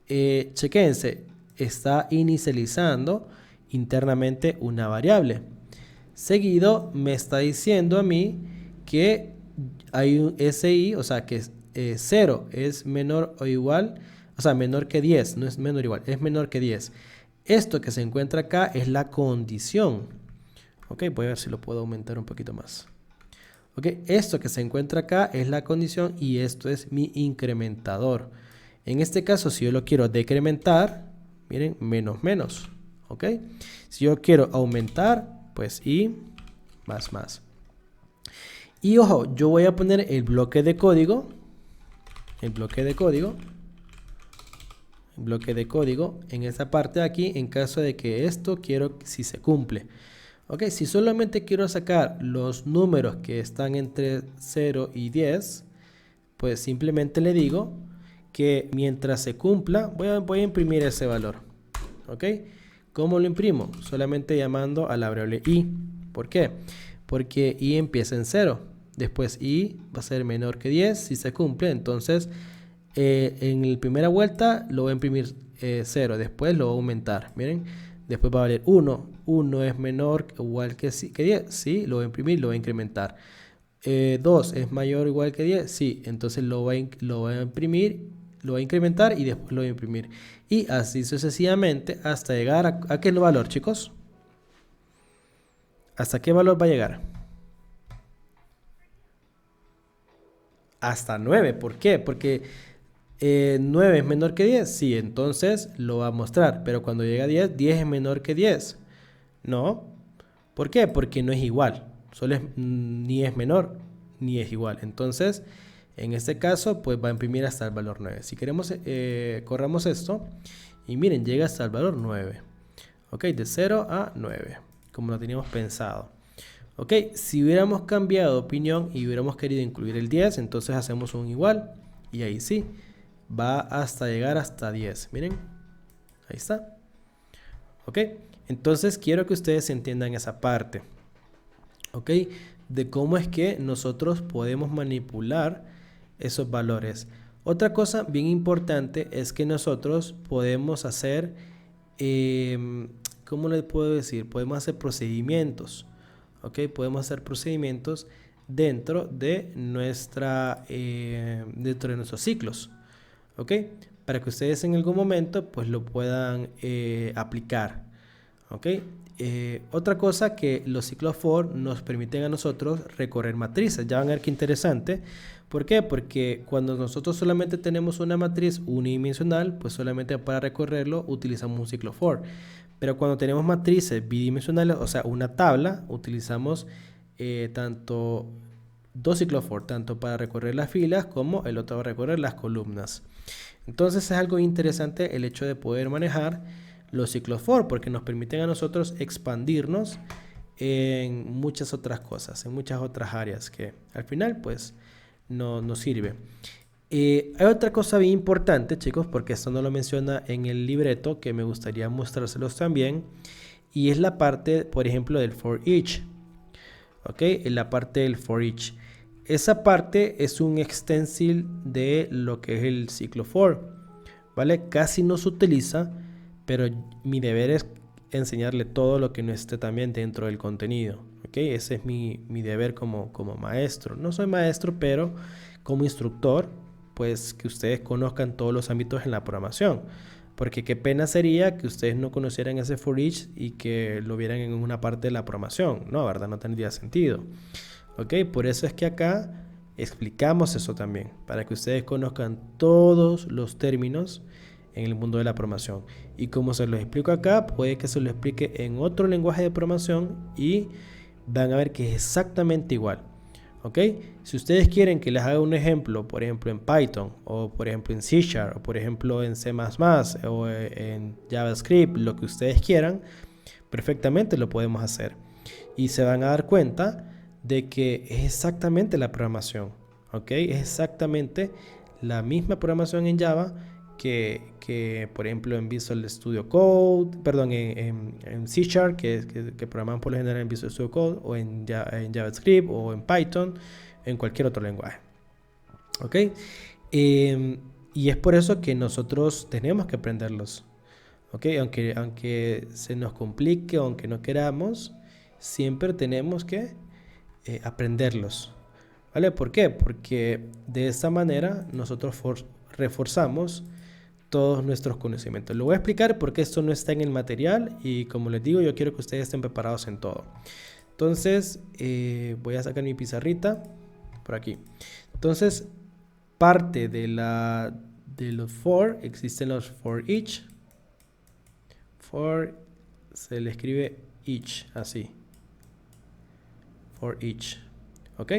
chequense, está inicializando internamente una variable. Seguido me está diciendo a mí que hay un SI, o sea que 0 es menor o igual, o sea menor que 10, no es menor o igual, es menor que 10. Esto que se encuentra acá es la condición. Ok, voy a ver si lo puedo aumentar un poquito más. Ok, esto que se encuentra acá es la condición y esto es mi incrementador. En este caso, si yo lo quiero decrementar, miren, menos menos. ¿Ok? Si yo quiero aumentar, pues y más. Y ojo, yo voy a poner el bloque de código. En esa parte de aquí, en caso de que esto quiero si se cumple. Ok, si solamente quiero sacar los números que están entre 0 y 10, pues simplemente le digo que mientras se cumpla, voy a imprimir ese valor. ¿Ok? ¿Cómo lo imprimo? Solamente llamando a la variable i. ¿Por qué? Porque i empieza en 0. Después i va a ser menor que 10 si se cumple. Entonces, en la primera vuelta lo voy a imprimir 0. Después lo voy a aumentar. Miren, después va a valer 1. 1 es menor o igual que 10. Sí, lo voy a imprimir, lo voy a incrementar. 2 es mayor o igual que 10. Sí, entonces lo voy a imprimir, lo voy a incrementar y después lo voy a imprimir. Y así sucesivamente hasta llegar a qué valor, chicos. ¿Hasta qué valor va a llegar? Hasta 9. ¿Por qué? Porque 9 es menor que 10. Sí, entonces lo va a mostrar. Pero cuando llega a 10, 10 es menor que 10. No. ¿Por qué? Porque no es igual. Solo ni es menor ni es igual. Entonces, en este caso, pues va a imprimir hasta el valor 9. Si queremos, corramos esto. Y miren, llega hasta el valor 9. Ok, de 0 a 9. Como lo teníamos pensado. Ok, si hubiéramos cambiado de opinión y hubiéramos querido incluir el 10, entonces hacemos un igual. Y ahí sí, va hasta llegar hasta 10. Miren, ahí está. Ok, entonces quiero que ustedes entiendan esa parte. Ok, de cómo es que nosotros podemos manipular esos valores. Otra cosa bien importante es que nosotros podemos hacer, ¿cómo les puedo decir? Podemos hacer procedimientos. Ok, podemos hacer procedimientos dentro de nuestros ciclos. Ok, para que ustedes en algún momento pues lo puedan aplicar. Ok, otra cosa que los ciclos for nos permiten a nosotros recorrer matrices. Ya van a ver qué interesante. ¿Por qué? Porque cuando nosotros solamente tenemos una matriz unidimensional, pues solamente para recorrerlo utilizamos un ciclo for. Pero cuando tenemos matrices bidimensionales, o sea, una tabla, utilizamos tanto dos ciclos for, tanto para recorrer las filas como el otro para recorrer las columnas. Entonces es algo interesante el hecho de poder manejar los ciclos for, porque nos permiten a nosotros expandirnos en muchas otras cosas, en muchas otras áreas que al final pues no nos sirve. Hay otra cosa bien importante, chicos, porque esto no lo menciona en el libreto, que me gustaría mostrárselos también, y es la parte, por ejemplo, del for each. Ok, en la parte del for each. Esa parte es un extensil de lo que es el ciclo for, ¿vale? Casi no se utiliza, pero mi deber es enseñarle todo lo que no esté también dentro del contenido. ¿Ok? Ese es mi deber como maestro. No soy maestro, pero como instructor, pues que ustedes conozcan todos los ámbitos en la programación. Porque qué pena sería que ustedes no conocieran ese for each y que lo vieran en una parte de la programación. No, ¿verdad? No tendría sentido. ¿Ok? Por eso es que acá explicamos eso también, para que ustedes conozcan todos los términos en el mundo de la programación. Y como se los explico acá, puede que se lo explique en otro lenguaje de programación y van a ver que es exactamente igual. ¿Ok? Si ustedes quieren que les haga un ejemplo, por ejemplo en Python, o por ejemplo en C#, o por ejemplo en C++, o en JavaScript, lo que ustedes quieran, perfectamente lo podemos hacer. Y se van a dar cuenta de que es exactamente la programación. ¿Ok? Es exactamente la misma programación en Java que por ejemplo en Visual Studio Code, perdón, en C#, que programan por lo general en Visual Studio Code, o en JavaScript, o en Python, en cualquier otro lenguaje. ¿Ok? Y es por eso que nosotros tenemos que aprenderlos. ¿Ok? Aunque se nos complique, aunque no queramos, siempre tenemos que aprenderlos. ¿Vale? ¿Por qué? Porque de esta manera nosotros reforzamos todos nuestros conocimientos. Lo voy a explicar porque esto no está en el material y como les digo, yo quiero que ustedes estén preparados en todo. Entonces, voy a sacar mi pizarrita por aquí. Entonces, parte de los for, existen los for each. For se le escribe each, así. For each. ¿Ok?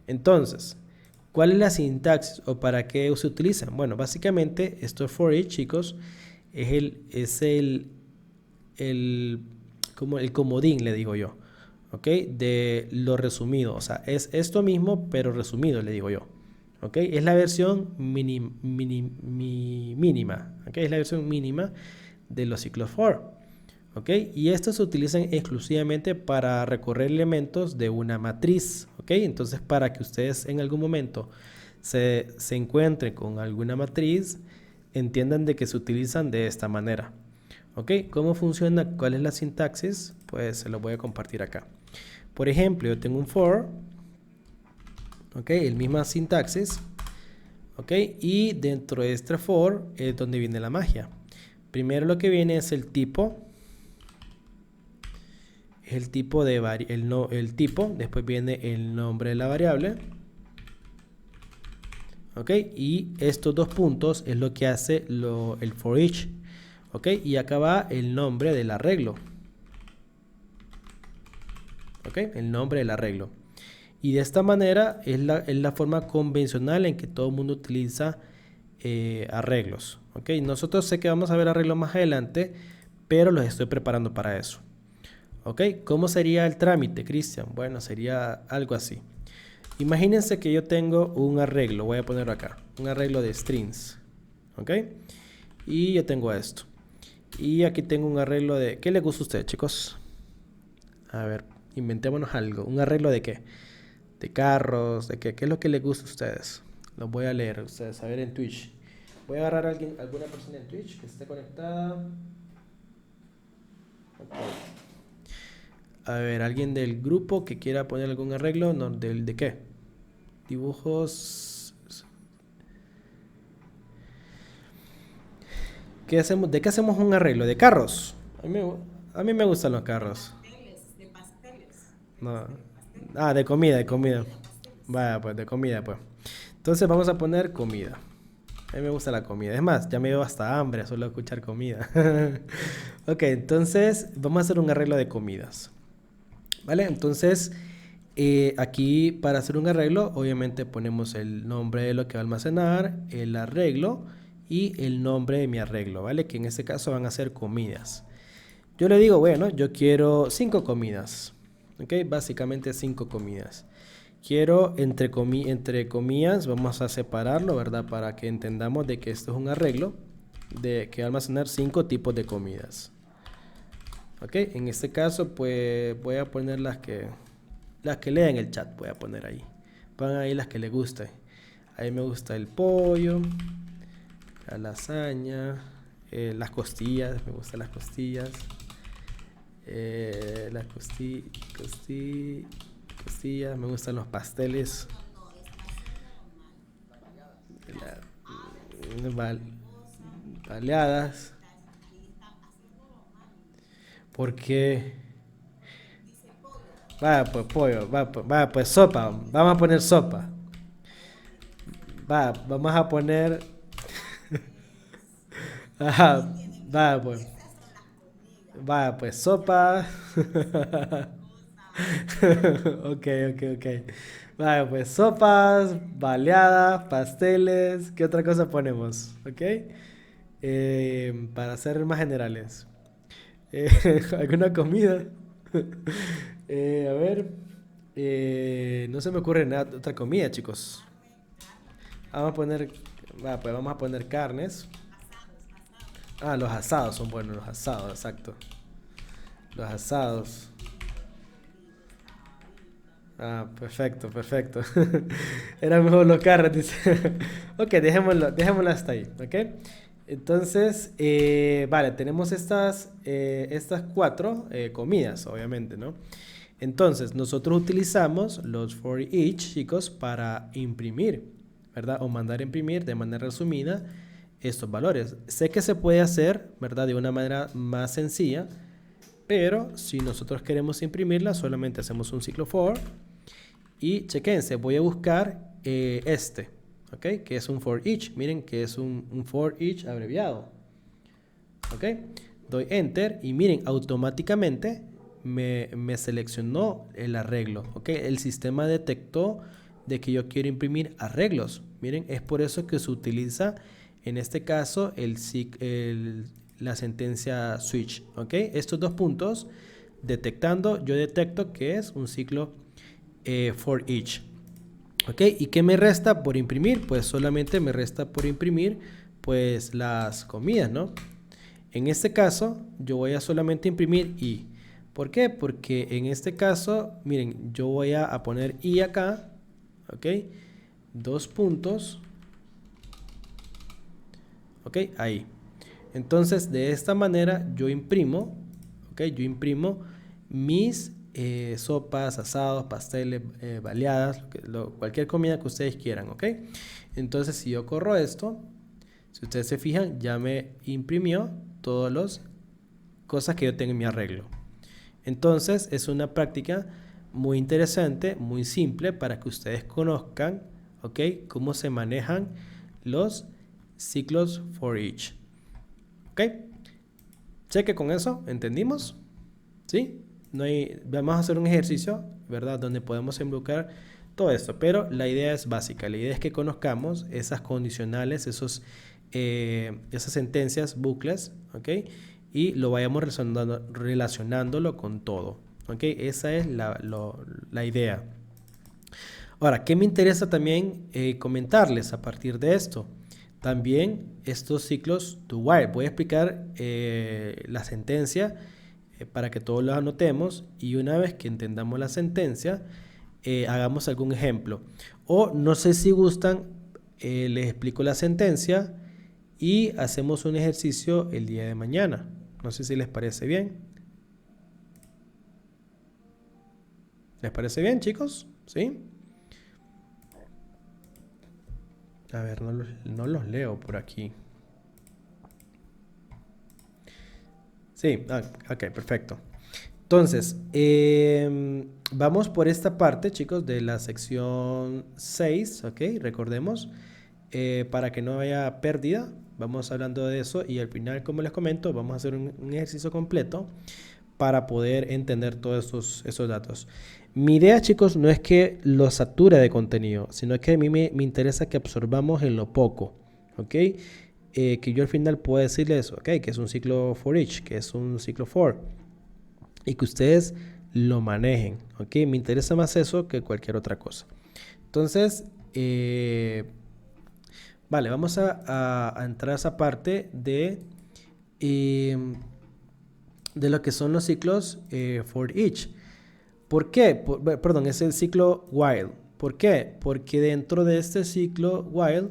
Entonces, ¿cuál es la sintaxis o para qué se utilizan? Bueno, básicamente esto for each, chicos, es como el comodín, le digo yo, ¿ok? De lo resumido, o sea, es esto mismo, pero resumido, le digo yo, ¿ok? Es la versión mínima, ¿ok? Es la versión mínima de los ciclos for, ¿ok? Y estos se utilizan exclusivamente para recorrer elementos de una matriz, ¿ok? Entonces, para que ustedes en algún momento se encuentren con alguna matriz, entiendan de que se utilizan de esta manera, ¿ok? ¿Cómo funciona? ¿Cuál es la sintaxis? Pues se lo voy a compartir acá. Por ejemplo, yo tengo un for, ¿ok? El misma sintaxis, ¿ok? Y dentro de este for es donde viene la magia. Primero lo que viene es el tipo. El tipo el tipo, después viene el nombre de la variable. ¿Ok? Y estos dos puntos es lo que hace el for each. ¿Ok? Y acá va el nombre del arreglo. ¿Ok? El nombre del arreglo. Y de esta manera es la forma convencional en que todo el mundo utiliza arreglos. ¿Ok? Nosotros sé que vamos a ver arreglos más adelante, pero los estoy preparando para eso. ¿Ok? ¿Cómo sería el trámite, Cristian? Bueno, sería algo así. Imagínense que yo tengo un arreglo, voy a ponerlo acá, un arreglo de strings, ¿ok? Y yo tengo esto. Y aquí tengo un arreglo de... ¿Qué les gusta a ustedes, chicos? A ver, inventémonos algo. ¿Un arreglo de qué? ¿De carros? ¿De qué? ¿Qué es lo que les gusta a ustedes? Los voy a leer, ustedes, a ver en Twitch. Voy a agarrar a alguna persona en Twitch que esté conectada. Okay. A ver, alguien del grupo que quiera poner algún arreglo. No, ¿de qué? Dibujos. ¿Qué hacemos? ¿De qué hacemos un arreglo? ¿De carros? A mí me gustan los carros. De pasteles. No. Ah, de comida, de comida. Vaya, pues, de comida, pues. Entonces vamos a poner comida. A mí me gusta la comida. Es más, ya me dio hasta hambre solo escuchar comida. Ok, entonces vamos a hacer un arreglo de comidas. ¿Vale? Entonces, aquí para hacer un arreglo, obviamente ponemos el nombre de lo que va a almacenar, el arreglo y el nombre de mi arreglo, ¿vale? Que en este caso van a ser comidas. Yo le digo, bueno, yo quiero 5 comidas, ¿ok? Básicamente 5 comidas. Quiero entre comillas, vamos a separarlo, ¿verdad? Para que entendamos de que esto es un arreglo de que va a almacenar 5 tipos de comidas. Ok, en este caso pues voy a poner las que lean el chat, voy a poner ahí. Pongan ahí las que les guste. A mí me gusta el pollo, la lasaña, las costillas, me gustan las costillas. Costillas, me gustan los pasteles. Baleadas. Porque va pues pollo, va pues sopa, vamos a poner sopa. Vamos a poner ajá, pues. Va pues sopa. Ok. Va pues sopas, baleadas, pasteles. ¿Qué otra cosa ponemos? Ok. Para ser más generales. ¿Alguna comida? A ver. No se me ocurre nada, otra comida, chicos. Vamos a poner. Pues vamos a poner carnes. Ah, los asados son buenos, los asados, exacto. Los asados. Ah, perfecto. Era mejor los carros, dice. Ok, dejémoslo hasta ahí, ¿ok? Entonces, vale, tenemos estas 4 comidas, obviamente, ¿no? Entonces, nosotros utilizamos los for each, chicos, para imprimir, ¿verdad? O mandar a imprimir de manera resumida estos valores. Sé que se puede hacer, ¿verdad? De una manera más sencilla, pero si nosotros queremos imprimirla, solamente hacemos un ciclo for. Y chequense, voy a buscar ¿ok? Que es un for each. Miren que es un for each abreviado. ¿Ok? Doy enter y miren, automáticamente me seleccionó el arreglo. ¿Ok? El sistema detectó de que yo quiero imprimir arreglos. Miren, es por eso que se utiliza en este caso la sentencia switch. ¿Ok? Estos 2 puntos detectando, yo detecto que es un ciclo for each. ¿Ok? ¿Y qué me resta por imprimir? Pues solamente me resta por imprimir pues las comidas, ¿no? En este caso yo voy a solamente imprimir I. ¿Por qué? Porque en este caso, miren, yo voy a poner I acá, ¿ok? 2 puntos, ¿ok? Ahí. Entonces de esta manera yo imprimo, ¿ok? Yo imprimo mis sopas, asados, pasteles, baleadas, cualquier comida que ustedes quieran, ¿ok? Entonces si yo corro esto, si ustedes se fijan, ya me imprimió todas las cosas que yo tengo en mi arreglo. Entonces es una práctica muy interesante, muy simple para que ustedes conozcan, ¿ok? Cómo se manejan los ciclos for each. ¿Ok? Cheque con eso, ¿entendimos? ¿Sí? Vamos a hacer un ejercicio, ¿verdad? Donde podemos involucrar todo esto, pero la idea es básica. La idea es que conozcamos esas condicionales, esas sentencias, bucles, ¿ok? Y lo vayamos relacionándolo con todo, ¿ok? Esa es la idea. Ahora, ¿qué me interesa también comentarles a partir de esto? También estos ciclos do while. Voy a explicar la sentencia para que todos los anotemos y una vez que entendamos la sentencia, hagamos algún ejemplo. O no sé si gustan, les explico la sentencia y hacemos un ejercicio el día de mañana. No sé si les parece bien. ¿Les parece bien, chicos? ¿Sí? A ver, no los leo por aquí. Sí, ok, perfecto. Entonces, vamos por esta parte, chicos, de la sección 6, ok, recordemos, para que no haya pérdida, vamos hablando de eso y al final, como les comento, vamos a hacer un ejercicio completo para poder entender todos esos datos. Mi idea, chicos, no es que lo sature de contenido, sino que a mí me interesa que absorbamos en lo poco, ¿ok? Que yo al final pueda decirles, ok, que es un ciclo for each, que es un ciclo for, y que ustedes lo manejen, ¿ok? Me interesa más eso que cualquier otra cosa. Entonces, vale, vamos a entrar a esa parte de lo que son los ciclos for each. ¿Por qué? Perdón, es el ciclo while. ¿Por qué? Porque dentro de este ciclo while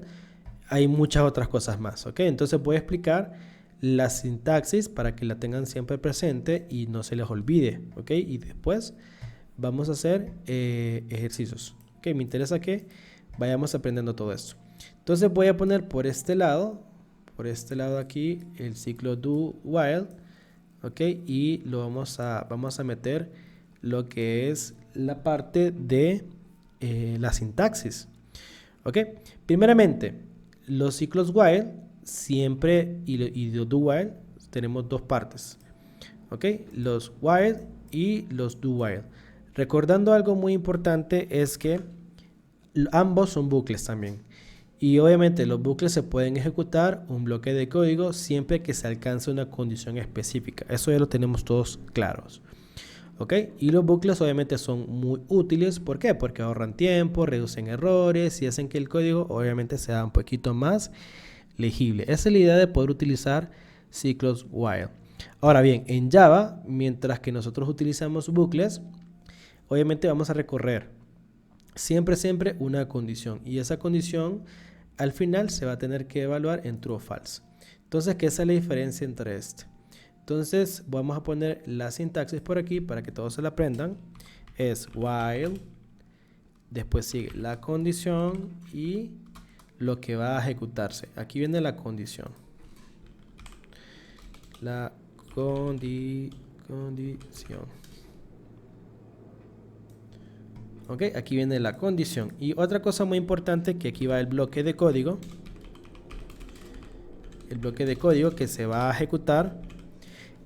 hay muchas otras cosas más, ¿ok? Entonces voy a explicar la sintaxis para que la tengan siempre presente y no se les olvide, ¿ok? Y después vamos a hacer ejercicios, ¿ok? Me interesa que vayamos aprendiendo todo esto. Entonces voy a poner por este lado aquí, el ciclo do while, ¿ok? Y vamos a meter lo que es la parte de la sintaxis, ¿ok? Primeramente, los ciclos while siempre y los do while tenemos dos partes, ¿ok? Los while y los do while. Recordando algo muy importante es que ambos son bucles también. Y obviamente los bucles se pueden ejecutar un bloque de código siempre que se alcance una condición específica. Eso ya lo tenemos todos claros. ¿Ok? Y los bucles obviamente son muy útiles. ¿Por qué? Porque ahorran tiempo, reducen errores y hacen que el código obviamente sea un poquito más legible. Esa es la idea de poder utilizar ciclos while. Ahora bien, en Java, mientras que nosotros utilizamos bucles, obviamente vamos a recorrer siempre una condición. Y esa condición al final se va a tener que evaluar en true o false. Entonces, ¿qué es la diferencia entre este? Entonces vamos a poner la sintaxis por aquí para que todos se la aprendan. Es while, después sigue la condición y lo que va a ejecutarse. Aquí viene la condición. La condición. Ok, aquí viene la condición. Y otra cosa muy importante, que aquí va el bloque de código. El bloque de código que se va a ejecutar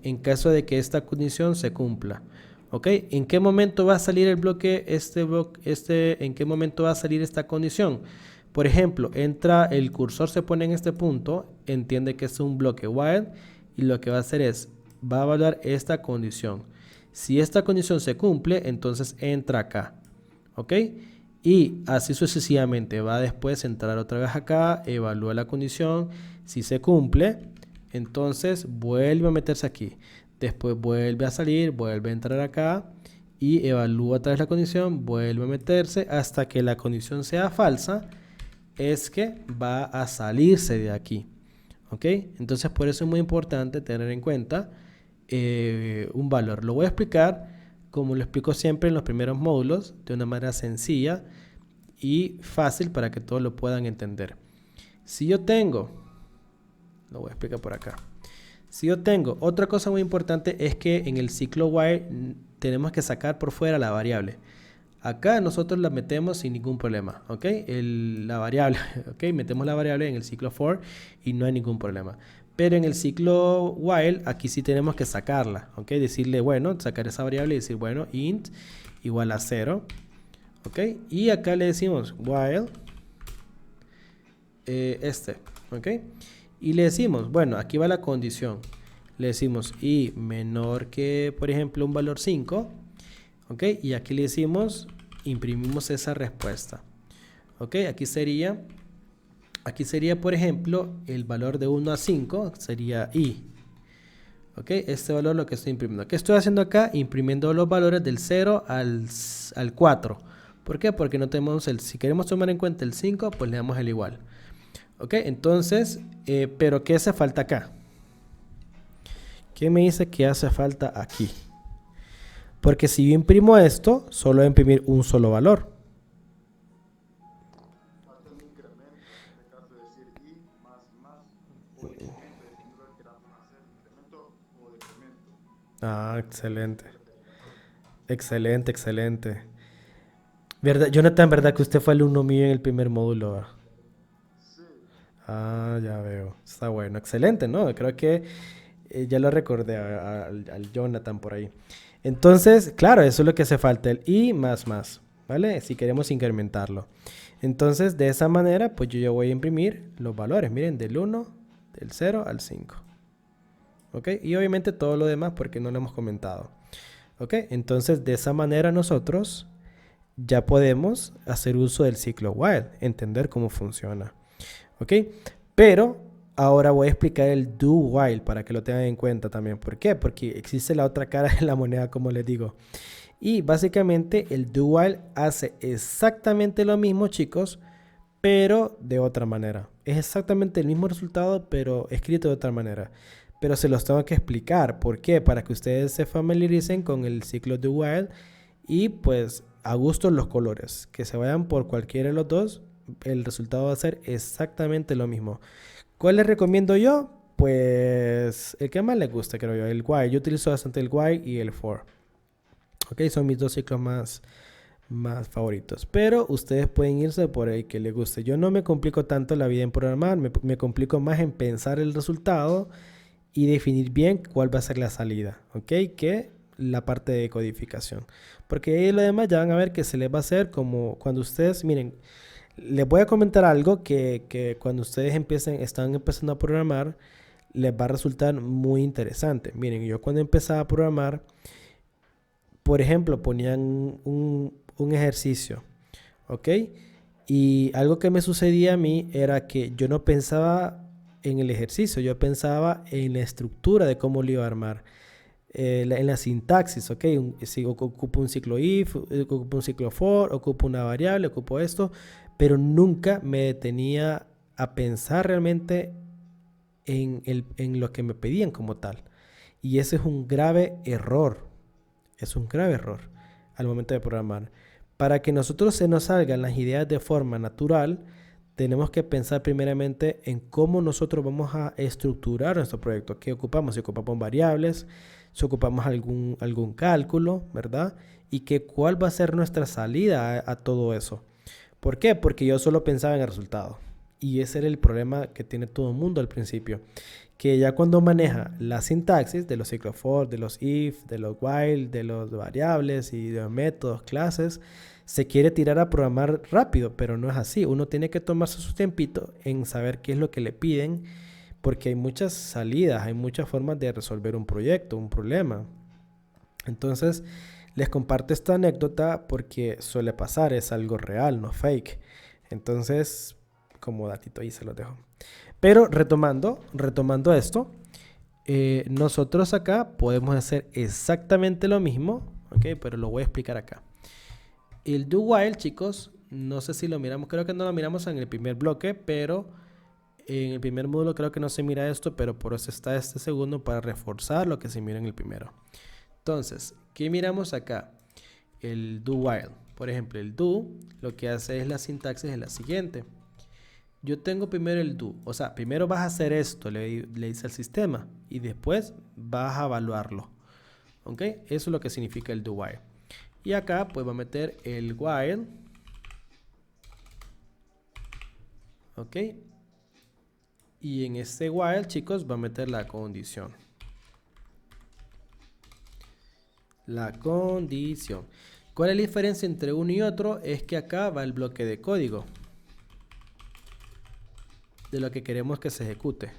en caso de que esta condición se cumpla. ¿Ok? ¿En qué momento va a salir el bloque, en qué momento va a salir esta condición? Por ejemplo, entra el cursor, se pone en este punto, entiende que es un bloque while y lo que va a hacer es, va a evaluar esta condición. Si esta condición se cumple, entonces entra acá. ¿Ok? Y así sucesivamente. Va después a entrar otra vez acá, evalúa la condición. Si se cumple, entonces vuelve a meterse aquí. Después vuelve a salir, vuelve a entrar acá y evalúa otra vez la condición, vuelve a meterse hasta que la condición sea falsa. Es que va a salirse de aquí. ¿Ok? Entonces por eso es muy importante tener en cuenta un valor. Lo voy a explicar como lo explico siempre en los primeros módulos, de una manera sencilla y fácil para que todos lo puedan entender. Si yo tengo, lo voy a explicar por acá. Si yo tengo, otra cosa muy importante es que en el ciclo while tenemos que sacar por fuera la variable. Acá nosotros la metemos sin ningún problema, ¿ok? La variable, ¿ok? Metemos la variable en el ciclo for y no hay ningún problema. Pero en el ciclo while, aquí sí tenemos que sacarla, ¿ok? Decirle, bueno, sacar esa variable y decir, bueno, int igual a 0, ¿ok? Y acá le decimos while, ¿ok? Y le decimos, bueno, aquí va la condición. Le decimos y menor que, por ejemplo, un valor 5, ¿ok? Y aquí le decimos, imprimimos esa respuesta, ¿ok? Aquí sería, por ejemplo, el valor de 1 a 5 sería i, ¿ok? Este valor lo que estoy imprimiendo. ¿Qué estoy haciendo acá? Imprimiendo los valores del 0 al 4. ¿Por qué? Porque no tenemos si queremos tomar en cuenta el 5, pues le damos el igual. ¿Ok? Entonces, pero ¿qué hace falta acá? ¿Qué me dice que hace falta aquí? Porque si yo imprimo esto, solo voy a imprimir un solo valor. Falta un incremento, en este caso decir i más, o incremento, dependiendo de lo que queramos hacer, incremento o decremento. Ah, excelente. Excelente, excelente. ¿Verdad? Jonathan, ¿verdad que usted fue alumno mío en el primer módulo? ¿Va? Sí, Ah, ya veo. Está bueno. Excelente, ¿no? Creo que ya lo recordé al Jonathan por ahí. Entonces, claro, eso es lo que hace falta, el i más, ¿vale? Si queremos incrementarlo. Entonces, de esa manera, pues yo ya voy a imprimir los valores, miren, del 1, del 0 al 5. ¿Ok? Y obviamente todo lo demás porque no lo hemos comentado. ¿Ok? Entonces, de esa manera nosotros ya podemos hacer uso del ciclo while, entender cómo funciona. ¿Ok? Pero ahora voy a explicar el do while para que lo tengan en cuenta también. ¿Por qué? Porque existe la otra cara de la moneda, como les digo. Y básicamente el do while hace exactamente lo mismo, chicos, pero de otra manera. Es exactamente el mismo resultado, pero escrito de otra manera. Pero se los tengo que explicar. ¿Por qué? Para que ustedes se familiaricen con el ciclo do while y pues a gusto los colores. Que se vayan por cualquiera de los dos, el resultado va a ser exactamente lo mismo. ¿Cuál les recomiendo yo? Pues el que más les gusta, creo yo, el while. Yo utilizo bastante el while y el for. Ok, son mis dos ciclos más favoritos. Pero ustedes pueden irse por el que les guste. Yo no me complico tanto la vida en programar, me complico más en pensar el resultado y definir bien cuál va a ser la salida, ¿ok? Que la parte de codificación. Porque ahí lo demás ya van a ver que se les va a hacer como cuando ustedes, miren, les voy a comentar algo que cuando ustedes están empezando a programar, les va a resultar muy interesante. Miren, yo cuando empezaba a programar, por ejemplo, ponían un ejercicio, ¿ok? Y algo que me sucedía a mí era que yo no pensaba en el ejercicio, yo pensaba en la estructura de cómo lo iba a armar. En la sintaxis, ¿ok? Si ocupo un ciclo if, ocupo un ciclo for, ocupo una variable, ocupo esto, pero nunca me detenía a pensar realmente en lo que me pedían como tal. Y ese es un grave error. Es un grave error al momento de programar. Para que nosotros se nos salgan las ideas de forma natural, tenemos que pensar primeramente en cómo nosotros vamos a estructurar nuestro proyecto. ¿Qué ocupamos? Si ocupamos variables, si ocupamos algún cálculo, ¿verdad? Y cuál va a ser nuestra salida a todo eso. ¿Por qué? Porque yo solo pensaba en el resultado. Y ese era el problema que tiene todo el mundo al principio. Que ya cuando maneja la sintaxis de los ciclos for, de los if, de los while, de los variables y de los métodos, clases, se quiere tirar a programar rápido, pero no es así. Uno tiene que tomarse su tiempito en saber qué es lo que le piden, porque hay muchas salidas, hay muchas formas de resolver un proyecto, un problema. Entonces, Les comparto esta anécdota porque suele pasar, es algo real, no fake. Entonces, como datito ahí se los dejo. Pero retomando esto, nosotros acá podemos hacer exactamente lo mismo, ¿ok? Pero lo voy a explicar acá. El do while, chicos, no sé si lo miramos, creo que no lo miramos en el primer bloque, pero en el primer módulo creo que no se mira esto, pero por eso está este segundo para reforzar lo que se mira en el primero. Entonces, ¿qué miramos acá? El do while. Por ejemplo, el do lo que hace es la sintaxis es la siguiente. Yo tengo primero el do, o sea, primero vas a hacer esto, le dice al sistema, y después vas a evaluarlo. ¿Ok? Eso es lo que significa el do while. Y acá pues va a meter el while. ¿Ok? Y en este while, chicos, va a meter la condición. La condición. ¿Cuál es la diferencia entre uno y otro? Es que acá va el bloque de código de lo que queremos que se ejecute.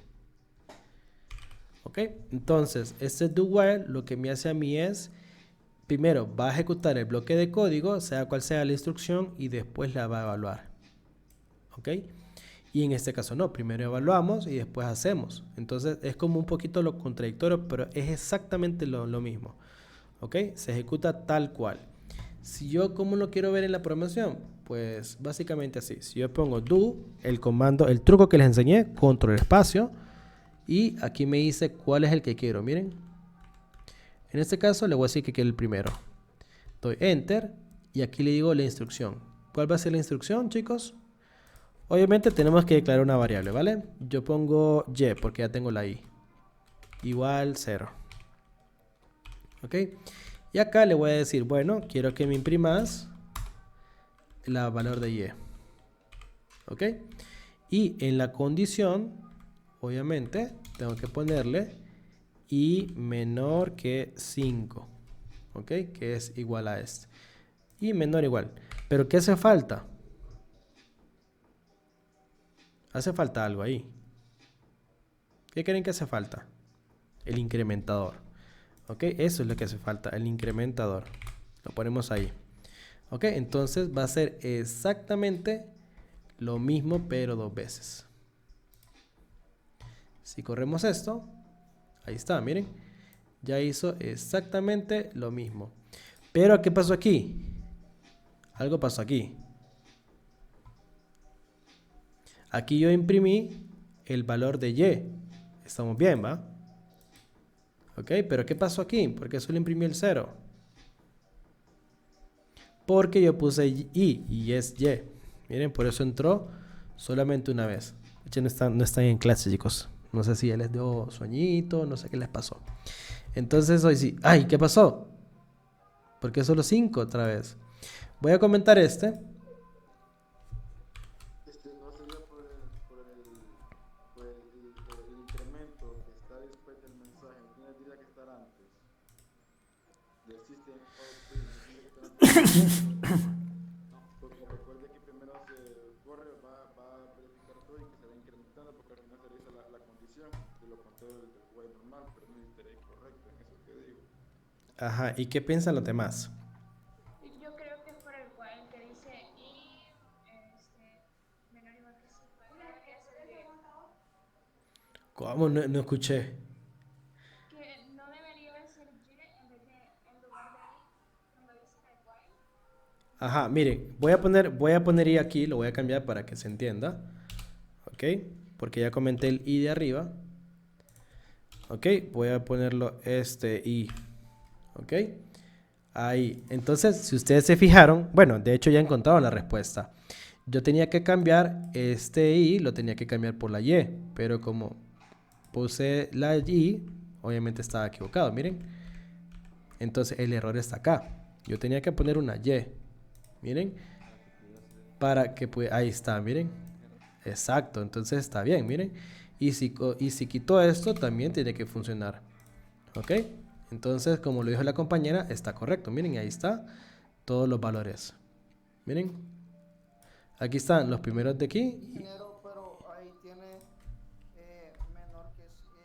¿Ok? Entonces, este do while lo que me hace a mí es, primero va a ejecutar el bloque de código, sea cual sea la instrucción, y después la va a evaluar. ¿Ok? Y en este caso no, primero evaluamos y después hacemos. Entonces es como un poquito lo contradictorio, pero es exactamente lo mismo. ¿Ok? Se ejecuta tal cual. Si yo, ¿cómo lo quiero ver en la programación? Pues básicamente así. Si yo pongo do, el comando, el truco que les enseñé, control espacio, y aquí me dice cuál es el que quiero. Miren. En este caso le voy a decir que quiero el primero. Doy enter y aquí le digo la instrucción. ¿Cuál va a ser la instrucción, chicos? Obviamente tenemos que declarar una variable, ¿vale? Yo pongo y porque ya tengo la i. Igual 0. ¿Ok? Y acá le voy a decir, bueno, quiero que me imprimas la valor de y. ¿Ok? Y en la condición, obviamente, tengo que ponerle y menor que 5. ¿Ok? Que es igual a este. Y menor igual. ¿Pero qué hace falta? Hace falta algo ahí. ¿Qué creen que hace falta? El incrementador. ¿Ok? Eso es lo que hace falta, el incrementador. Lo ponemos ahí. ¿Ok? Entonces va a ser exactamente lo mismo, pero 2 veces. Si corremos esto, ahí está, miren. Ya hizo exactamente lo mismo. Pero ¿qué pasó aquí? Algo pasó aquí. Aquí yo imprimí el valor de y. Estamos bien, ¿va? ¿Ok? Pero ¿qué pasó aquí? ¿Por qué solo imprimí el 0? Porque yo puse y es y. Miren, por eso entró solamente una vez. De hecho, no están en clase, chicos. No sé si ya les dio sueñito, no sé qué les pasó. Entonces hoy sí. ¡Ay! ¿Qué pasó? ¿Por qué solo 5 otra vez? Voy a comentar este. No sería el incremento que está después del mensaje, no tendría que estar antes del system out print, no tendría que estar antes del incrementador. Porque recuerde que primero se corre, va a verificar todo y que se va incrementando porque al final se realiza la condición, de lo contrario del while normal, pero no estaría incorrecto en eso que digo. Ajá. ¿Y qué piensan los demás? Yo creo que es por el while que dice y menor o igual que 5. Creo que es el de ¿Cómo? No escuché. que no debería ser y en vez de en lugar de i cuando dice el while. Ajá, miren, voy a poner i aquí, lo voy a cambiar para que se entienda. ¿Ok? Porque ya comenté el i de arriba. ¿Ok? Voy a ponerlo este i. ¿Ok? Ahí. Entonces, si ustedes se fijaron, bueno, de hecho ya encontraron la respuesta. Yo tenía que cambiar este i, lo tenía que cambiar por la y, pero como puse la y, obviamente estaba equivocado, miren. Entonces el error está acá. Yo tenía que poner una y, miren, para que pues ahí está, miren. Exacto, entonces está bien, miren. Y si quito esto, también tiene que funcionar. ¿Ok? Entonces, como lo dijo la compañera, está correcto. Miren, ahí está todos los valores. Miren. Aquí están los primeros de aquí. Ingeniero, pero ahí tiene menor que y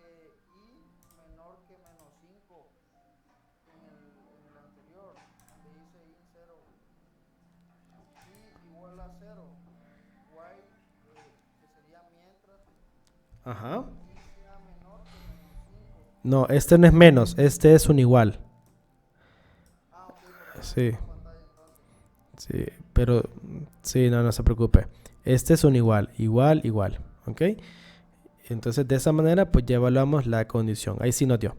menor que -5 en el anterior. igual a 0. While, que sería mientras, Ajá. y sea menor que -5. No, este no es menos, este es un igual. Ah, ok, perdón. Sí, Pantalla entonces. sí, pero sí, no se preocupe. Este es un igual, igual, ¿ok? Entonces, de esa manera, pues ya evaluamos la condición. Ahí sí nos dio.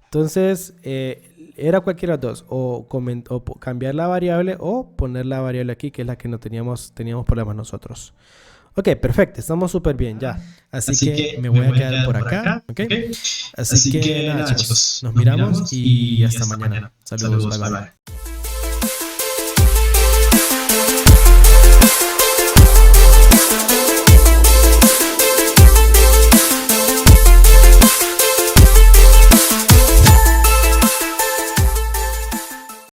Entonces, era cualquiera de los dos, o cambiar la variable o poner la variable aquí, que es la que no teníamos problemas nosotros. Ok, perfecto, estamos súper bien ya. Así que me voy a quedar por acá, ¿ok? Así que nada, chicos, nos miramos y hasta mañana. Saludos, bye bye.